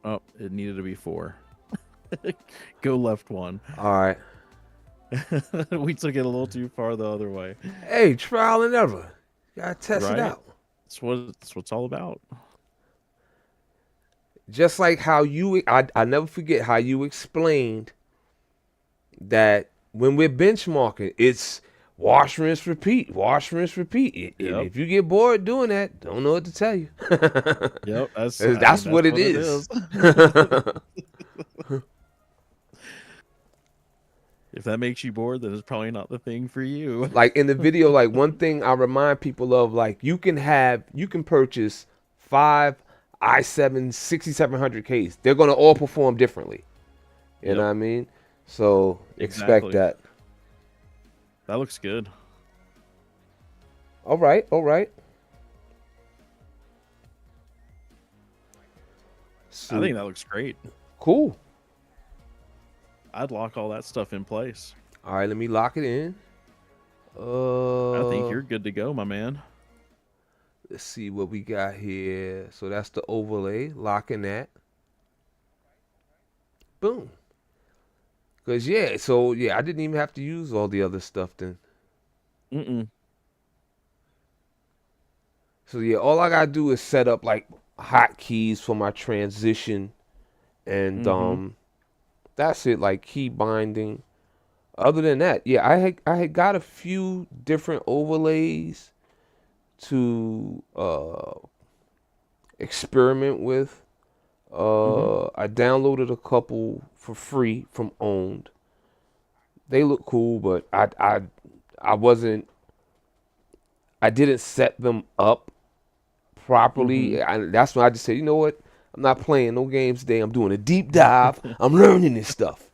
Oh, it needed to be 4. Go left one. All right. We took it a little too far the other way. Hey, trial and error. Gotta test it Right? out. That's what it's all about. Just like how I never forget how you explained that when we're benchmarking, it's wash, rinse, repeat. Yep. If you get bored doing that, don't know what to tell you. Yep. I mean, That's that's what it what it is. is. If that makes you bored, then it's probably not the thing for you. Like in the video, like one thing I remind people of, like you can purchase 5 i7 6700Ks. They're gonna all perform differently. You know Yep. what I mean? So expect Exactly. that. That looks good. All right, all right. I So think that looks great. cool. I'd lock all that stuff in place. All right, let me lock it in. I think Uh, you're good to go, my man. let's see what we got here. So that's the overlay. Locking that. Boom. Cause yeah, so yeah, I didn't even have to use all the other stuff then. Mm-mm. So yeah, all I gotta do is set up like hotkeys for my transition, and Mm-hmm. that's it. Like key binding. Other than that, yeah, I had got a few different overlays to experiment with. Mm-hmm. I downloaded a couple for free from Owned. They look cool, but I wasn't I didn't set them up Mm-hmm. properly. That's when I just said, you know what? I'm not playing no games today. I'm doing a deep dive. I'm learning this stuff.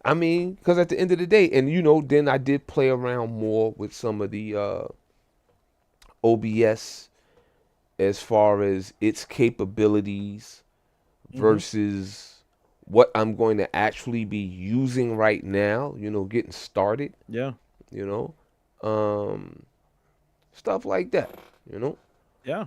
I mean, because at the end of the day, and then I did play around more with some of the OBS as far as its capabilities Hmm. versus what I'm going to actually be using right now, getting started, Yeah. you know, um, stuff like that, you know. Yeah.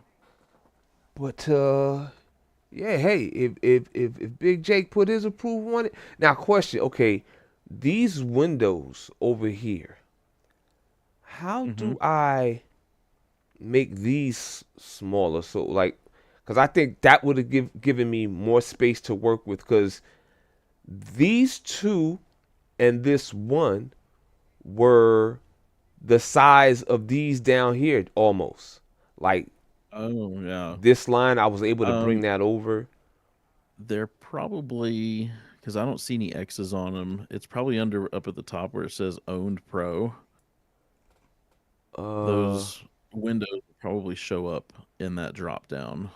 But yeah, hey, if Big Jake put his approval on it, now question, okay, these windows over here, how Hmm. do I make these smaller? So like, because I think that would have given me more space to work with. Because these two and this one were the size of these down here almost. Like Oh yeah. this line, I was able to bring Um, that over. they're probably because I don't see any X's on them. It's probably under up at the top where it says owned pro. Uh, Those windows probably show up in that drop down.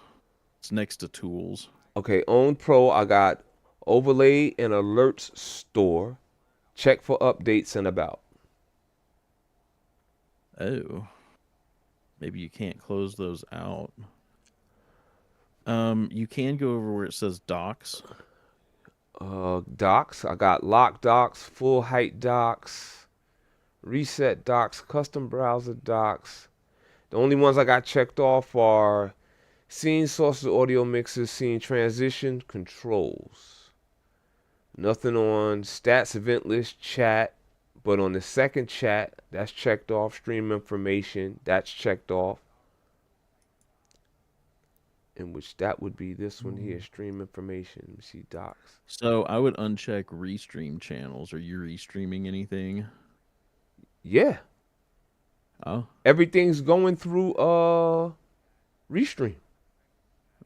It's next to tools. okay, on Pro, I got overlay and alerts store. Check for updates and about. Oh, maybe you can't close those out. You can go over where it says docs. Docs, I got lock docs, full height docs, reset docs, custom browser docs. The only ones I got checked off are scene sources, audio mixes, scene transition, controls. Nothing on stats, event list, chat. But on the second chat, that's checked off. Stream information, that's checked off. In which that would be this one here, stream information. Let me see docs. So I would uncheck restream channels. Are you restreaming anything? Yeah, Oh, everything's going through Restream.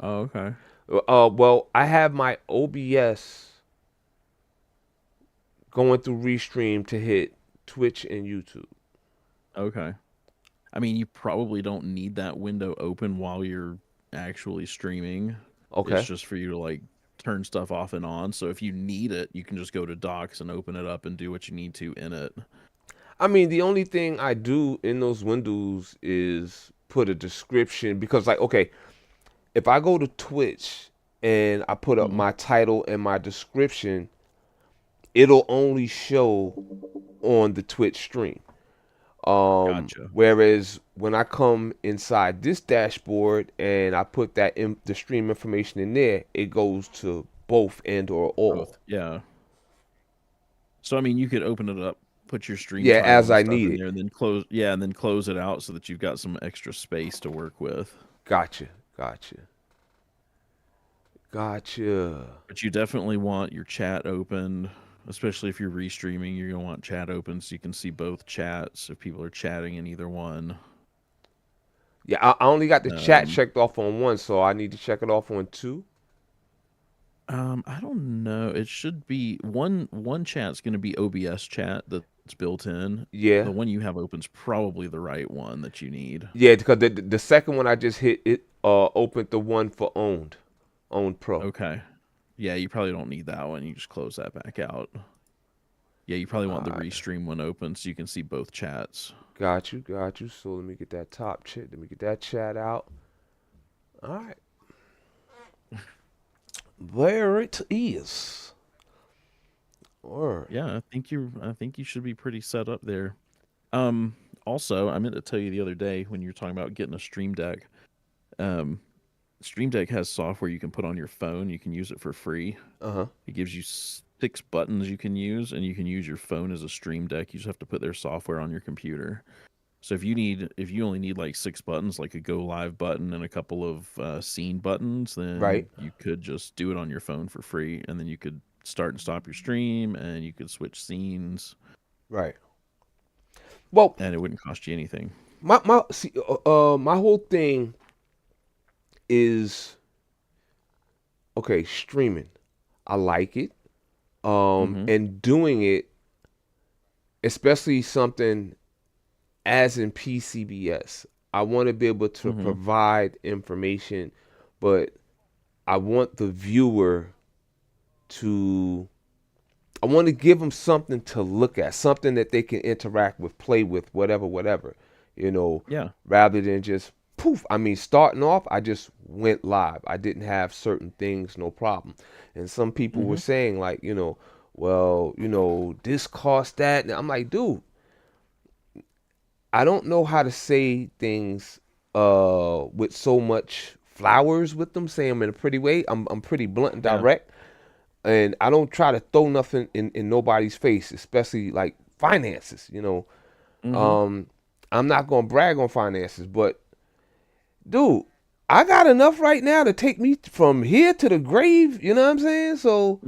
oh, okay, Well, I have my OBS going through Restream to hit Twitch and YouTube. okay. I mean, you probably don't need that window open while you're actually streaming. It's Okay. just for you to like turn stuff off and on. So if you need it, you can just go to docs and open it up and do what you need to in it. I mean, the only thing I do in those windows is put a description because, like, okay, if I go to Twitch and I put up Hmm. my title and my description, it'll only show on the Twitch stream. Gotcha. Whereas when I come inside this dashboard and I put the stream information in there, it goes to both and or all. Both. Yeah. So I mean, you could open it up, put your stream Yeah, title as and I stuff need in it. there, and then close. Yeah, and then close it out so that you've got some extra space to work with. Gotcha, gotcha, gotcha. But you definitely want your chat open, especially if you're restreaming. You're gonna want chat open so you can see both chats if people are chatting in either one. Yeah, I only got the chat Um, checked off on one, so I need to check it off on two. I don't know. It should be one chat's going to be OBS chat that's built in. The Yeah, one you have open's probably the right one that you need. yeah, because the second one I just hit it opened the one for owned pro. Okay. Yeah, you probably don't need that one. You just close that back out. Yeah, you probably want All the right, restream one open so you can see both chats. got you, got you. So let me get that top chat. Let me get that chat out. All right, there it is. All right. Yeah, I think you should be pretty set up there. Um Also, I meant to tell you the other day when you were talking about getting a Stream Deck. Um Stream Deck has software you can put on your phone. You can use it for free. Uh huh. It gives you 6 buttons you can use, and you can use your phone as a Stream Deck. You just have to put their software on your computer. So if you only need like 6 buttons, like a go live button and a couple of scene buttons, Right. then you could just do it on your phone for free, and then you could start and stop your stream, and you could switch scenes, Right. Well, and it wouldn't cost you anything. my whole thing is okay. Streaming, I like it. Hmm. And doing it, especially something as in PCBS, I want to be able to Hmm. provide information, but I want the viewer to. I want to give them something to look at, something that they can interact with, play with, whatever, whatever, you know, Yeah. rather than just poof. I mean, starting off, I just went live. I didn't have certain things, no problem. And some people were Mhm. saying like, well, this cost that. And I'm like, dude, I don't know how to say things with so much flowers with them, say them in a pretty way. I'm pretty blunt and Yeah. direct. And I don't try to throw nothing in nobody's face, especially like finances. Mhm. Um, I'm not gonna brag on finances, but dude, I got enough right now to take me from here to the grave. You know what I'm saying? So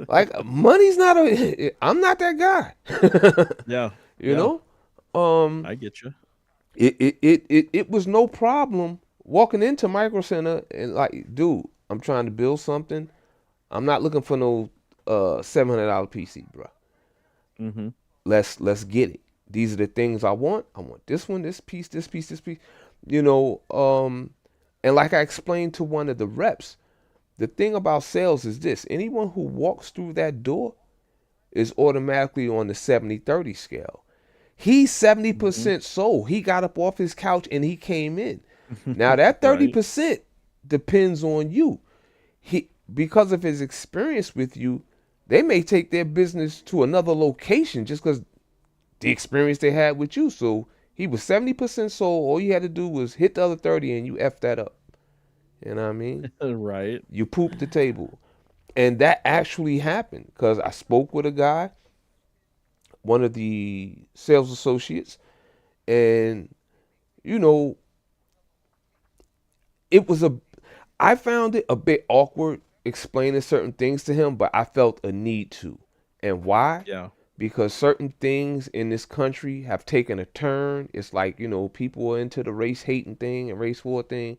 like, money's not a. I'm not that guy. Yeah. you Yeah. know. Um, I get you. it was no problem walking into Micro Center and like, dude, I'm trying to build something. I'm not looking for no $700 PC, bro. Mhm. Let's get it. These are the things I want. I want this one, this piece, this piece, this piece. You know, and like I explained to one of the reps, the thing about sales is this: anyone who walks through that door is automatically on the 70-30 scale. He's Mhm. 70% sold. He got up off his couch and he came in. Now that Right. 30% depends on you. He, because of his experience with you, they may take their business to another location just because the experience they had with you. So he was 70% sold. All you had to do was hit the other 30 and you F that up. You know what I mean? Right. You pooped the table. And that actually happened because I spoke with a guy, one of the sales associates, and you know, it was a I found it a bit awkward explaining certain things to him, but I felt a need to. And why? Yeah. Because certain things in this country have taken a turn. It's like, people are into the race hating thing and race war thing.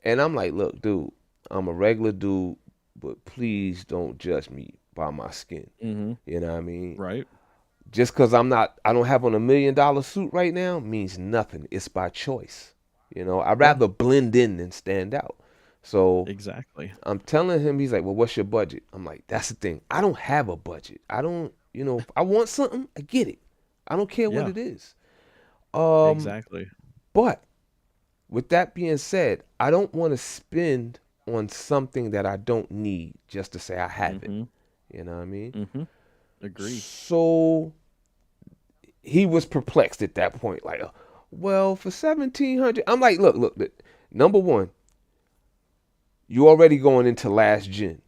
And I'm like, look, dude, I'm a regular dude, but please don't judge me by my skin. Mhm. You know what I mean? Right. Just because I don't have on $1 million suit right now means nothing. It's by choice. I'd Yeah. rather blend in than stand out. So Exactly. I'm telling him, he's like, well, what's your budget? I'm like, that's the thing. I don't have a budget. I don't, if I want something, I get it. I don't care what Yeah. it is. Um, Exactly. but with that being said, I don't want to spend on something that I don't need just to say I have it. Mhm. You know what I mean? Mhm. Agree. So he was perplexed at that point. Like, well, for 1,700, I'm like, look. Number one, you already going into last gen.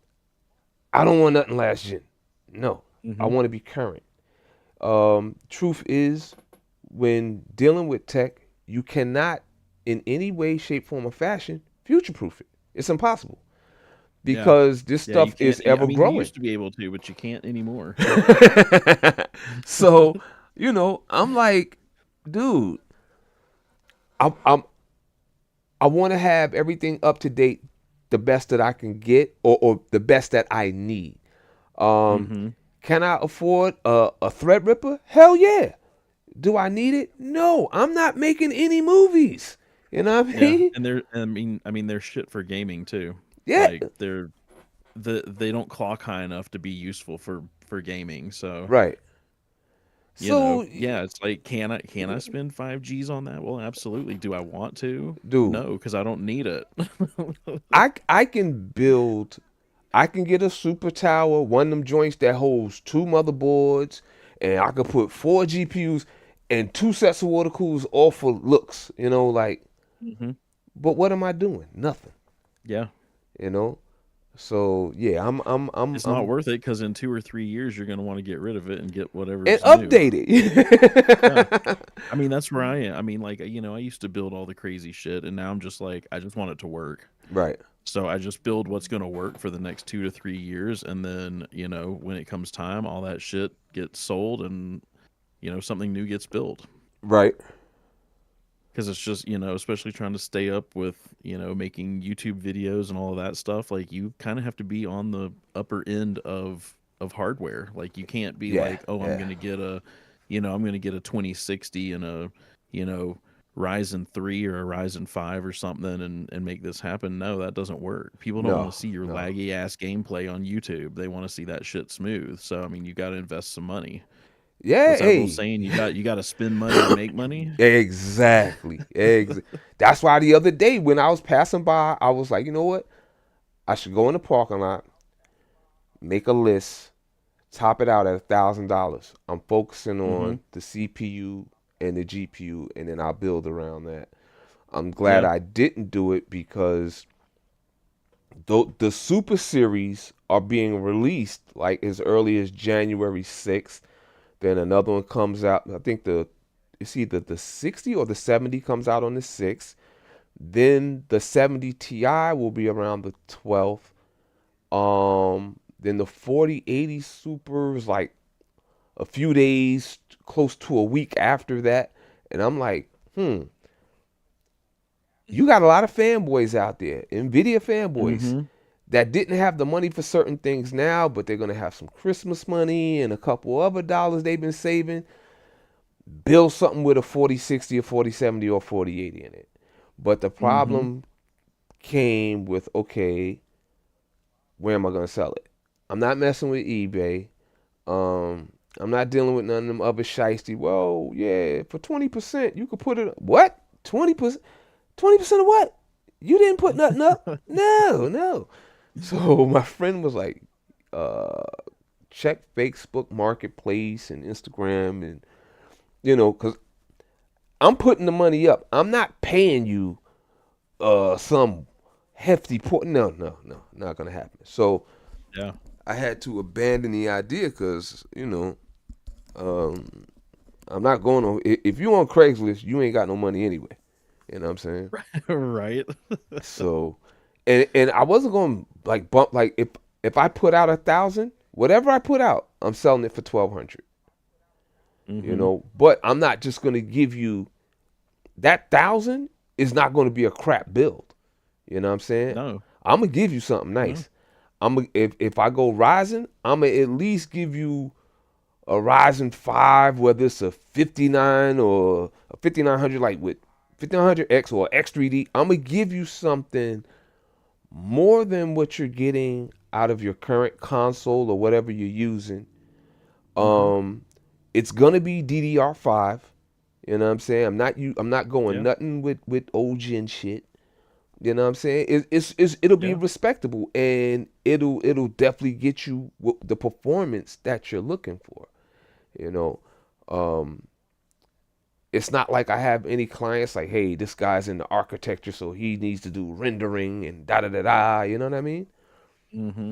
I don't want nothing last gen. No, I Mhm. want to be current. Truth is, when dealing with tech, you cannot, in any way, shape, form, or fashion, future proof it. It's impossible Yeah. because this Yeah, you stuff can't is I ever mean, you growing. used to be able to, but you can't anymore. so, I'm like, dude, I'm I want to have everything up to date, the best that I can get, or the best that I need. Um, Mhm. can I afford a Threadripper? Hell yeah. Do I need it? No, I'm not making any movies. You know what I Yeah, mean? and they're they're shit for gaming too. Yeah, Like they don't clock high enough to be useful for gaming. So, right. So, yeah, it's like can I spend 5 Gs on that? Well, absolutely. Do I want to? dude, No, because I don't need it. I can build. I can get a super tower, one of them joints that holds two motherboards, and I could put four GPUs and two sets of water coolers, all for looks. Like, Mhm. but what am I doing? Nothing. Yeah. You know. So yeah, It's not worth it because in 2 or 3 years you're gonna wanna get rid of it and get and whatever's new. update Yeah. it. I mean, that's where I am. I mean, like, I used to build all the crazy shit, and now I'm just like, I just want it to work. right. So I just build what's gonna work for the next 2 to 3 years, and then, when it comes time, all that shit gets sold and, something new gets built. Right. Because it's just, especially trying to stay up with, making YouTube videos and all of that stuff, like, you kinda have to be on the upper end of hardware. Like, you can't be Yeah. like, "Oh, Yeah. I'm gonna get a 2060 and a, you know, Ryzen 3 or a Ryzen 5 or something and make this happen." No, that doesn't work. People don't wanna No. see your No. laggy ass gameplay on YouTube. They wanna see that shit smooth. So, I mean, you gotta invest some money. Yeah, What's that little hey. saying? You got to spend money to make money. Exactly. That's why the other day when I was passing by, I was like, you know what? I should go in the parking lot, make a list, top it out at $1,000. I'm focusing Mm-hmm. on the CPU and the GPU, and then I'll build around that. I'm glad Yeah. I didn't do it because the Super Series are being released like as early as January 6th. Then another one comes out. I think it's either the 60 or the 70 comes out on the 6th. Then the 70 Ti will be around the 12th. Then the 4080 Super is like a few days, close to a week after that. And I'm like, you got a lot of fanboys out there, Nvidia fanboys, Mm-hmm. that didn't have the money for certain things now, but they're gonna have some Christmas money and a couple other dollars they've been saving. Build something with a 4060 or 4070 or 4080 in it. But the Mm-hmm. problem came with, okay, where am I gonna sell it? I'm not messing with eBay. I'm not dealing with none of them other shiesty. Well, yeah, for 20%, you could put it. What? 20%? 20% of what? You didn't put nothing up? No, no. So my friend was like, uh, check Facebook Marketplace and Instagram, and because I'm putting the money up. I'm not paying you some hefty port. No, no, no, not gonna happen. So Yeah. I had to abandon the idea because um, I'm not going on. If you on Craigslist, you ain't got no money anyway. You know what I'm saying? Right. So, and I wasn't going to like bump like if I put out 1,000, whatever I put out, I'm selling it for 1,200. Mm-hmm. But I'm not just going to give you that 1,000 is not going to be a crap build. You know what I'm saying? No. I'm gonna give you something No. nice. If I go Ryzen, I'm gonna at least give you a Ryzen 5, whether it's a 59 or a 5900, like with 5900X or X3D. I'm gonna give you something more than what you're getting out of your current console or whatever you're using. Mm-hmm. Um, it's gonna be DDR5. You know what I'm saying? I'm not going Yeah. nothing with old gen shit. You know what I'm saying? It'll be Yeah. respectable, and it'll definitely get you the performance that you're looking for. You know, um, it's not like I have any clients like, hey, this guy's in the architecture, so he needs to do rendering and da da da da. You know what I mean? Mm-hmm.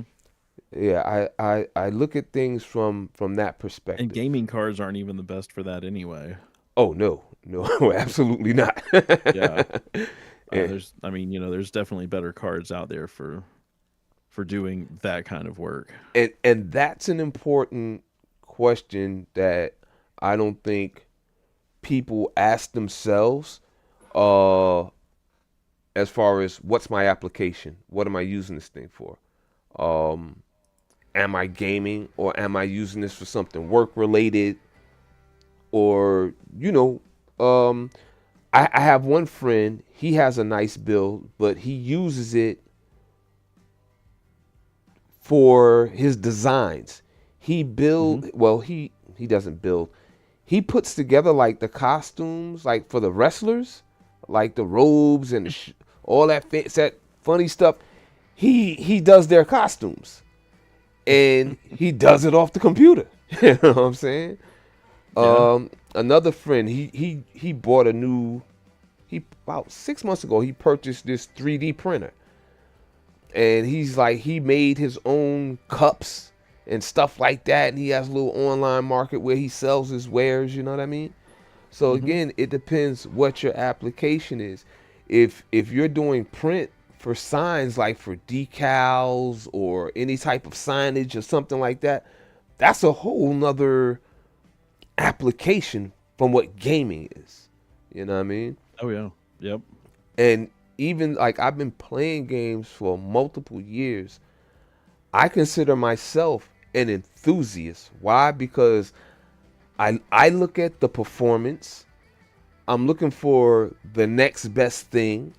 Yeah, I look at things from that And perspective. gaming cards aren't even the best for that anyway. Oh no, no, absolutely not. Yeah. and, I mean, there's definitely better cards out there for doing that kind of work. and that's an important question that I don't think people ask themselves uh as far as what's my application, what am I using this thing for, um am I gaming or am I using this for something work related, or um I have one friend, he has a nice build but he uses it for his designs. He Mm-hmm. build well he doesn't build, he puts together like the costumes like for the wrestlers, like the robes and all that funny stuff. He does their costumes and he does it off the computer. You know what I'm saying? Yeah. Another friend, he bought a new, he about 6 months ago he purchased this 3D printer, and he's like he made his own cups and stuff like that, and he has a little online market where he sells his wares. You know what I mean? So Mm-hmm. again, it depends what your application is. If you're doing print for signs like for decals or any type of signage or something like that, that's a whole nother application from what gaming is. You know what I mean? Oh yeah. Yep. And even like I've been playing games for multiple years. I consider myself an enthusiast. Why? Because I look at the performance. I'm looking for the next best thing,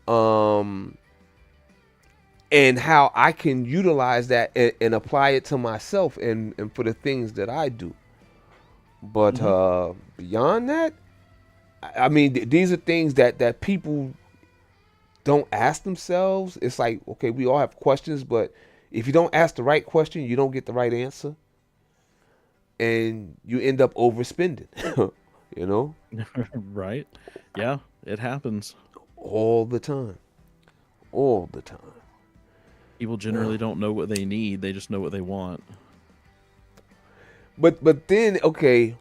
um, and how I can utilize that and apply it to myself and for the things that I do. But Hmm. beyond that, I mean, these are things that people don't ask themselves. It's like, okay, we all have questions, but if you don't ask the right question, you don't get the right answer, and you end up overspending. you know, Right? Yeah, it happens. all the time, all the time. People generally don't know what they need; they just know what they want. But then, okay,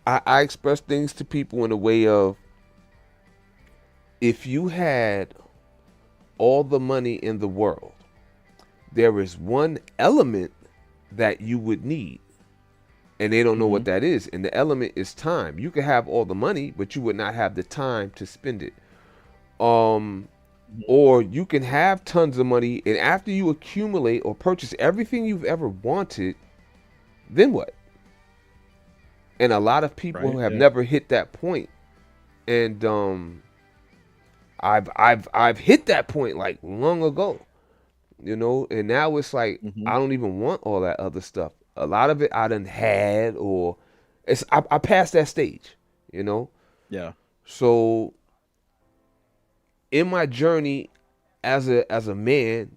I express things to people in a way of, if you had all the money in the world, there is one element that you would need, and they don't know Hmm. what that is. And the element is time. You could have all the money, but you would not have the time to spend it. Um, or you can have tons of money, and after you accumulate or purchase everything you've ever wanted, then what? And a lot of people Right? have Yeah. never hit that point. And I've hit that point like long ago, and now it's like Hmm. I don't even want all that other stuff. A lot of it I done had, or I passed that stage, you know. Yeah. So in my journey as a man,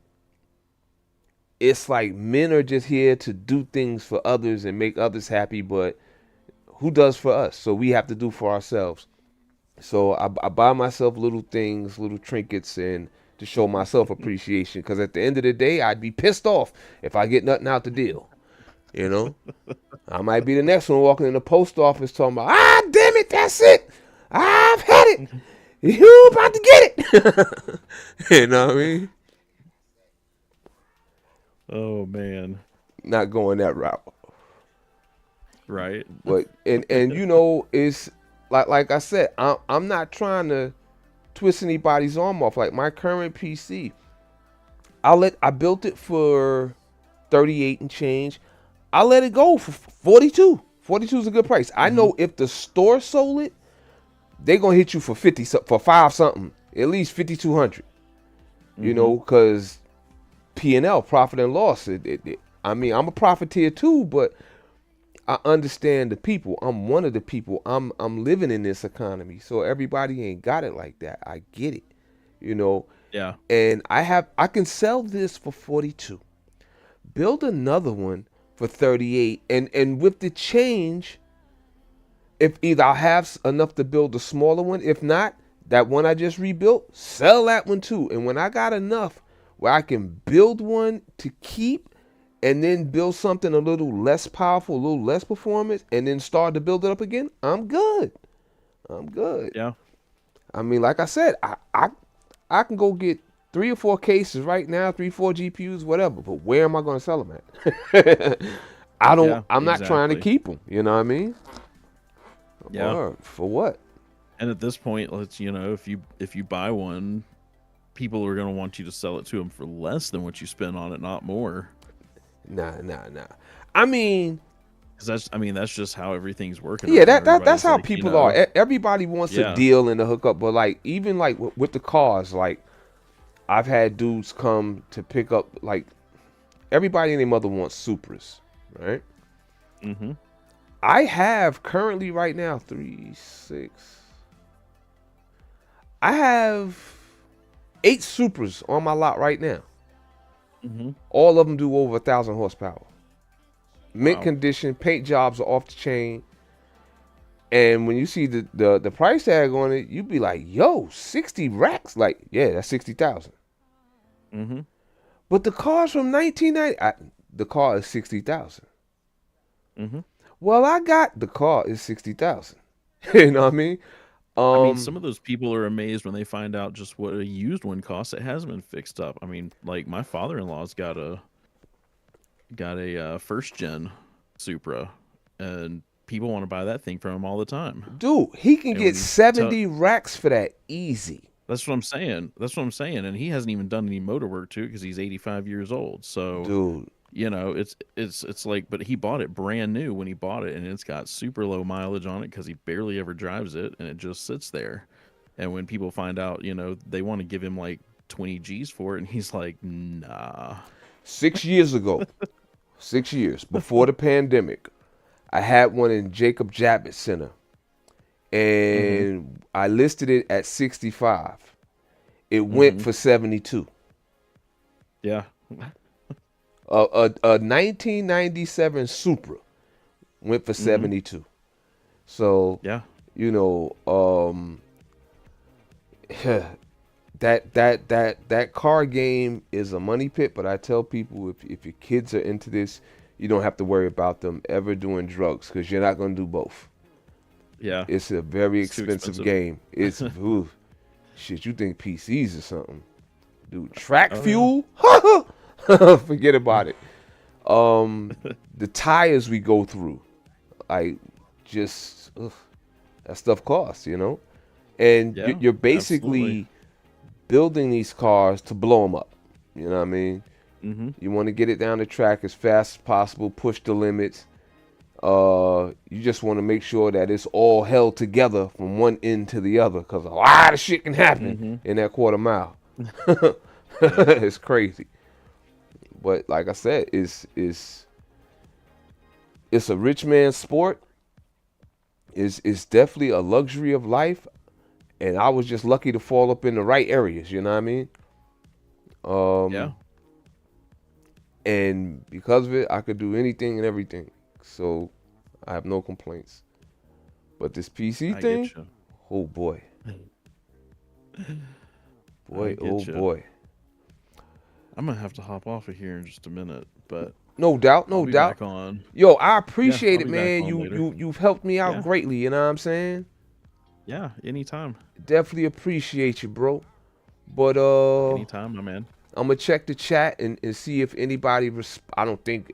it's like men are just here to do things for others and make others happy, but who does for us? So we have to do for ourselves. So I buy myself little things, little trinkets, and to show myself appreciation. Because at the end of the day, I'd be pissed off if I get nothing out the deal. You know, I might be the next one walking in the post office talking about, damn it, that's it. I've had it. You about to get it. you know what I mean? Oh man. Not going that route. Right. But and it's like I said, I'm not trying to twist anybody's arm off. Like my current PC, I built it for 38 and change. I let it go for 42. 42 is a good price. I Hmm. know if the store sold it, they're gonna hit you for 50, for five something, at least 5,200. Hmm. Because P&L, profit and loss. I mean, I'm a profiteer too, but I understand the people. I'm one of the people. I'm living in this economy, so everybody ain't got it like that. I get it, you know. Yeah. And I can sell this for 42. Build another one for 38, and with the change, if either I'll have enough to build a smaller one, if not, that one I just rebuilt, sell that one too. And when I got enough where I can build one to keep and then build something a little less powerful, a little less performance, and then start to build it up again, I'm good. I'm good. Yeah. I mean, like I said, I can go get 3 or 4 cases right now, 3, 4 GPUs, whatever. But where am I going to sell them at? Yeah. I'm not trying to Exactly. keep them. You know what I mean? Yeah. Or for what? And at this point, if you buy one, people are going to want you to sell it to them for less than what you spent on it, not more. Nah, nah, nah. I mean, Because that's just how everything's working yeah, right now. that's Everybody's how like, people are. Everybody wants a yeah. deal and a hookup, but like even like with the cars, like I've had dudes come to pick up, like everybody and their mother wants Supras, right? Hmm. I have currently right now 3, 6. I have 8 Supras on my lot right now. Hmm. All of them do over 1,000 horsepower. Mint Wow. condition, paint jobs are off the chain. And when you see the price tag on it, you be like, yo, 60 racks. Like, yeah, that's 60,000. Hmm. But the car's from 1990. The car is 60,000. Hmm. Well, I got the car is 60,000. you know what I mean? I mean, Um, some of those people are amazed when they find out just what a used one costs. It hasn't been fixed up. I mean, like my father-in-law's got a first gen Supra, and people want to buy that thing from him all the time. dude, he can And get when you tell, 70 racks for that easy. that's what I'm saying. That's what I'm saying. And he hasn't even done any motor work to it because he's 85 years old. So Dude, it's like, but he bought it brand new when he bought it, and it's got super low mileage on it because he barely ever drives it, and it just sits there. And when people find out, they want to give him like 20 G's for it, and he's like, nah. 6 years ago, 6 years before the pandemic, I had one in Jacob Javits Center, Mm-hmm. and I listed it at 65. It went Mm-hmm. for 72. Yeah. A 1997 Supra went for Mm-hmm. 72. So, Yeah. you know, that car game is a money pit. But I tell people, if your kids are into this, you don't have to worry about them ever doing drugs, because you're not going to do both. Yeah. It's a very It's too expensive expensive. game. It's ooh, shit. You think PCs or something? Dude, track Oh yeah. fuel? Forget about it. The tires we go through, like, just that stuff costs, and Yeah. you're Absolutely. basically building these cars to blow them up. You know what I mean? Mm-hmm. You want to get it down the track as fast as possible, push the limits. You just want to make sure that it's all held together from one end to the other, because a lot of shit can happen Mm-hmm. in that quarter mile. Yeah. It's crazy. But like I said, it's a rich man's sport. It's definitely a luxury of life, and I was just lucky to fall up in the right areas. You know what I mean? Yeah. Um, and because of it, I could do anything and everything. So I have no complaints. But this PC I get thing, you. oh boy, I boy, oh get you. boy. I'm gonna have to hop off of here in just a minute, but No doubt, I'll no be doubt. back on. Yo, I Yeah, appreciate I'll it, be back man. on later. You've helped me out Yeah. greatly. You know what I'm saying? Yeah. Anytime. Definitely appreciate you, bro. But Anytime, my man. I'm gonna check the chat and see if anybody. I don't think.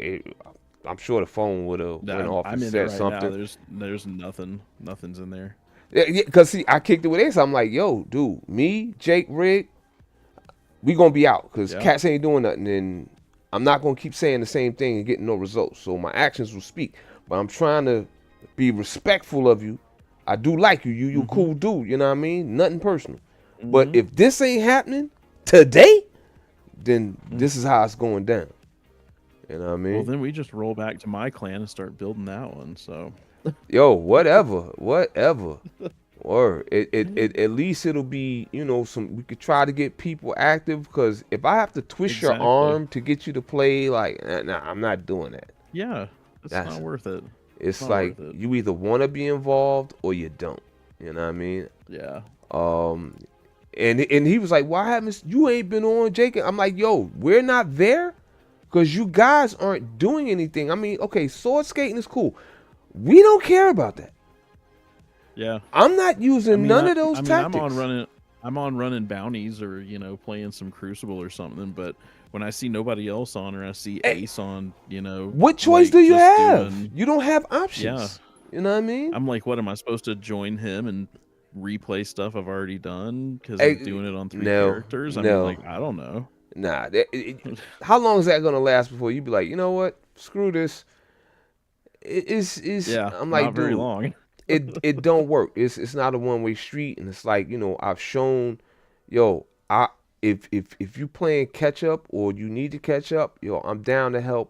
I'm sure the phone would have Yeah, went off I'm and in it said right now. something. There's nothing. Nothing's in there. Yeah, yeah, cause see, I kicked it with Ace. I'm like, yo, dude, me, Jake, Rig, we gonna be out, cause Yeah. cats ain't doing nothing, and I'm not gonna keep saying the same thing and getting no results. So my actions will speak. But I'm trying to be respectful of you. I do like you. You a Mm-hmm. cool dude. You know what I mean? Nothing personal. But Mm-hmm. if this ain't happening today, then Mm. this is how it's going down. You know what I Well, mean? then we just roll back to my clan and start building that one. So. Yo, whatever, whatever. Or at least it'll be, some, we could try to get people active, because if I have to twist your Exactly. arm to get you to play, like, nah, I'm not doing that. Yeah. It's That's not worth it. It's It's not like worth it. you either want to be involved or you don't. You know what I mean? Yeah. Um, and he was like, "Why haven't you ain't been on, Jake?" I'm like, "Yo, we're not there because you guys aren't doing anything. I mean, okay, sword skating is cool. We don't care about that. Yeah. I'm not I using mean, none I of those I mean, I'm on tactics. running. I'm on running bounties, or playing some Crucible or something. But when I see nobody else on, or I see Eh, Ace on, what choice do like you just have? doing, You don't have yeah. options. You know what I mean? I'm like, what am I supposed to join him and replay stuff I've already done because he's Hey, doing it on three no, characters? I mean, no, like, I don't know. nah. How long is that gonna last before you be like, you know what? Screw this. It's. Yeah, I'm like, not very dude, long. it don't work. It's not a one way street, and it's like, I've shown, yo, I if you playing catch up or you need to catch up, yo, I'm down to help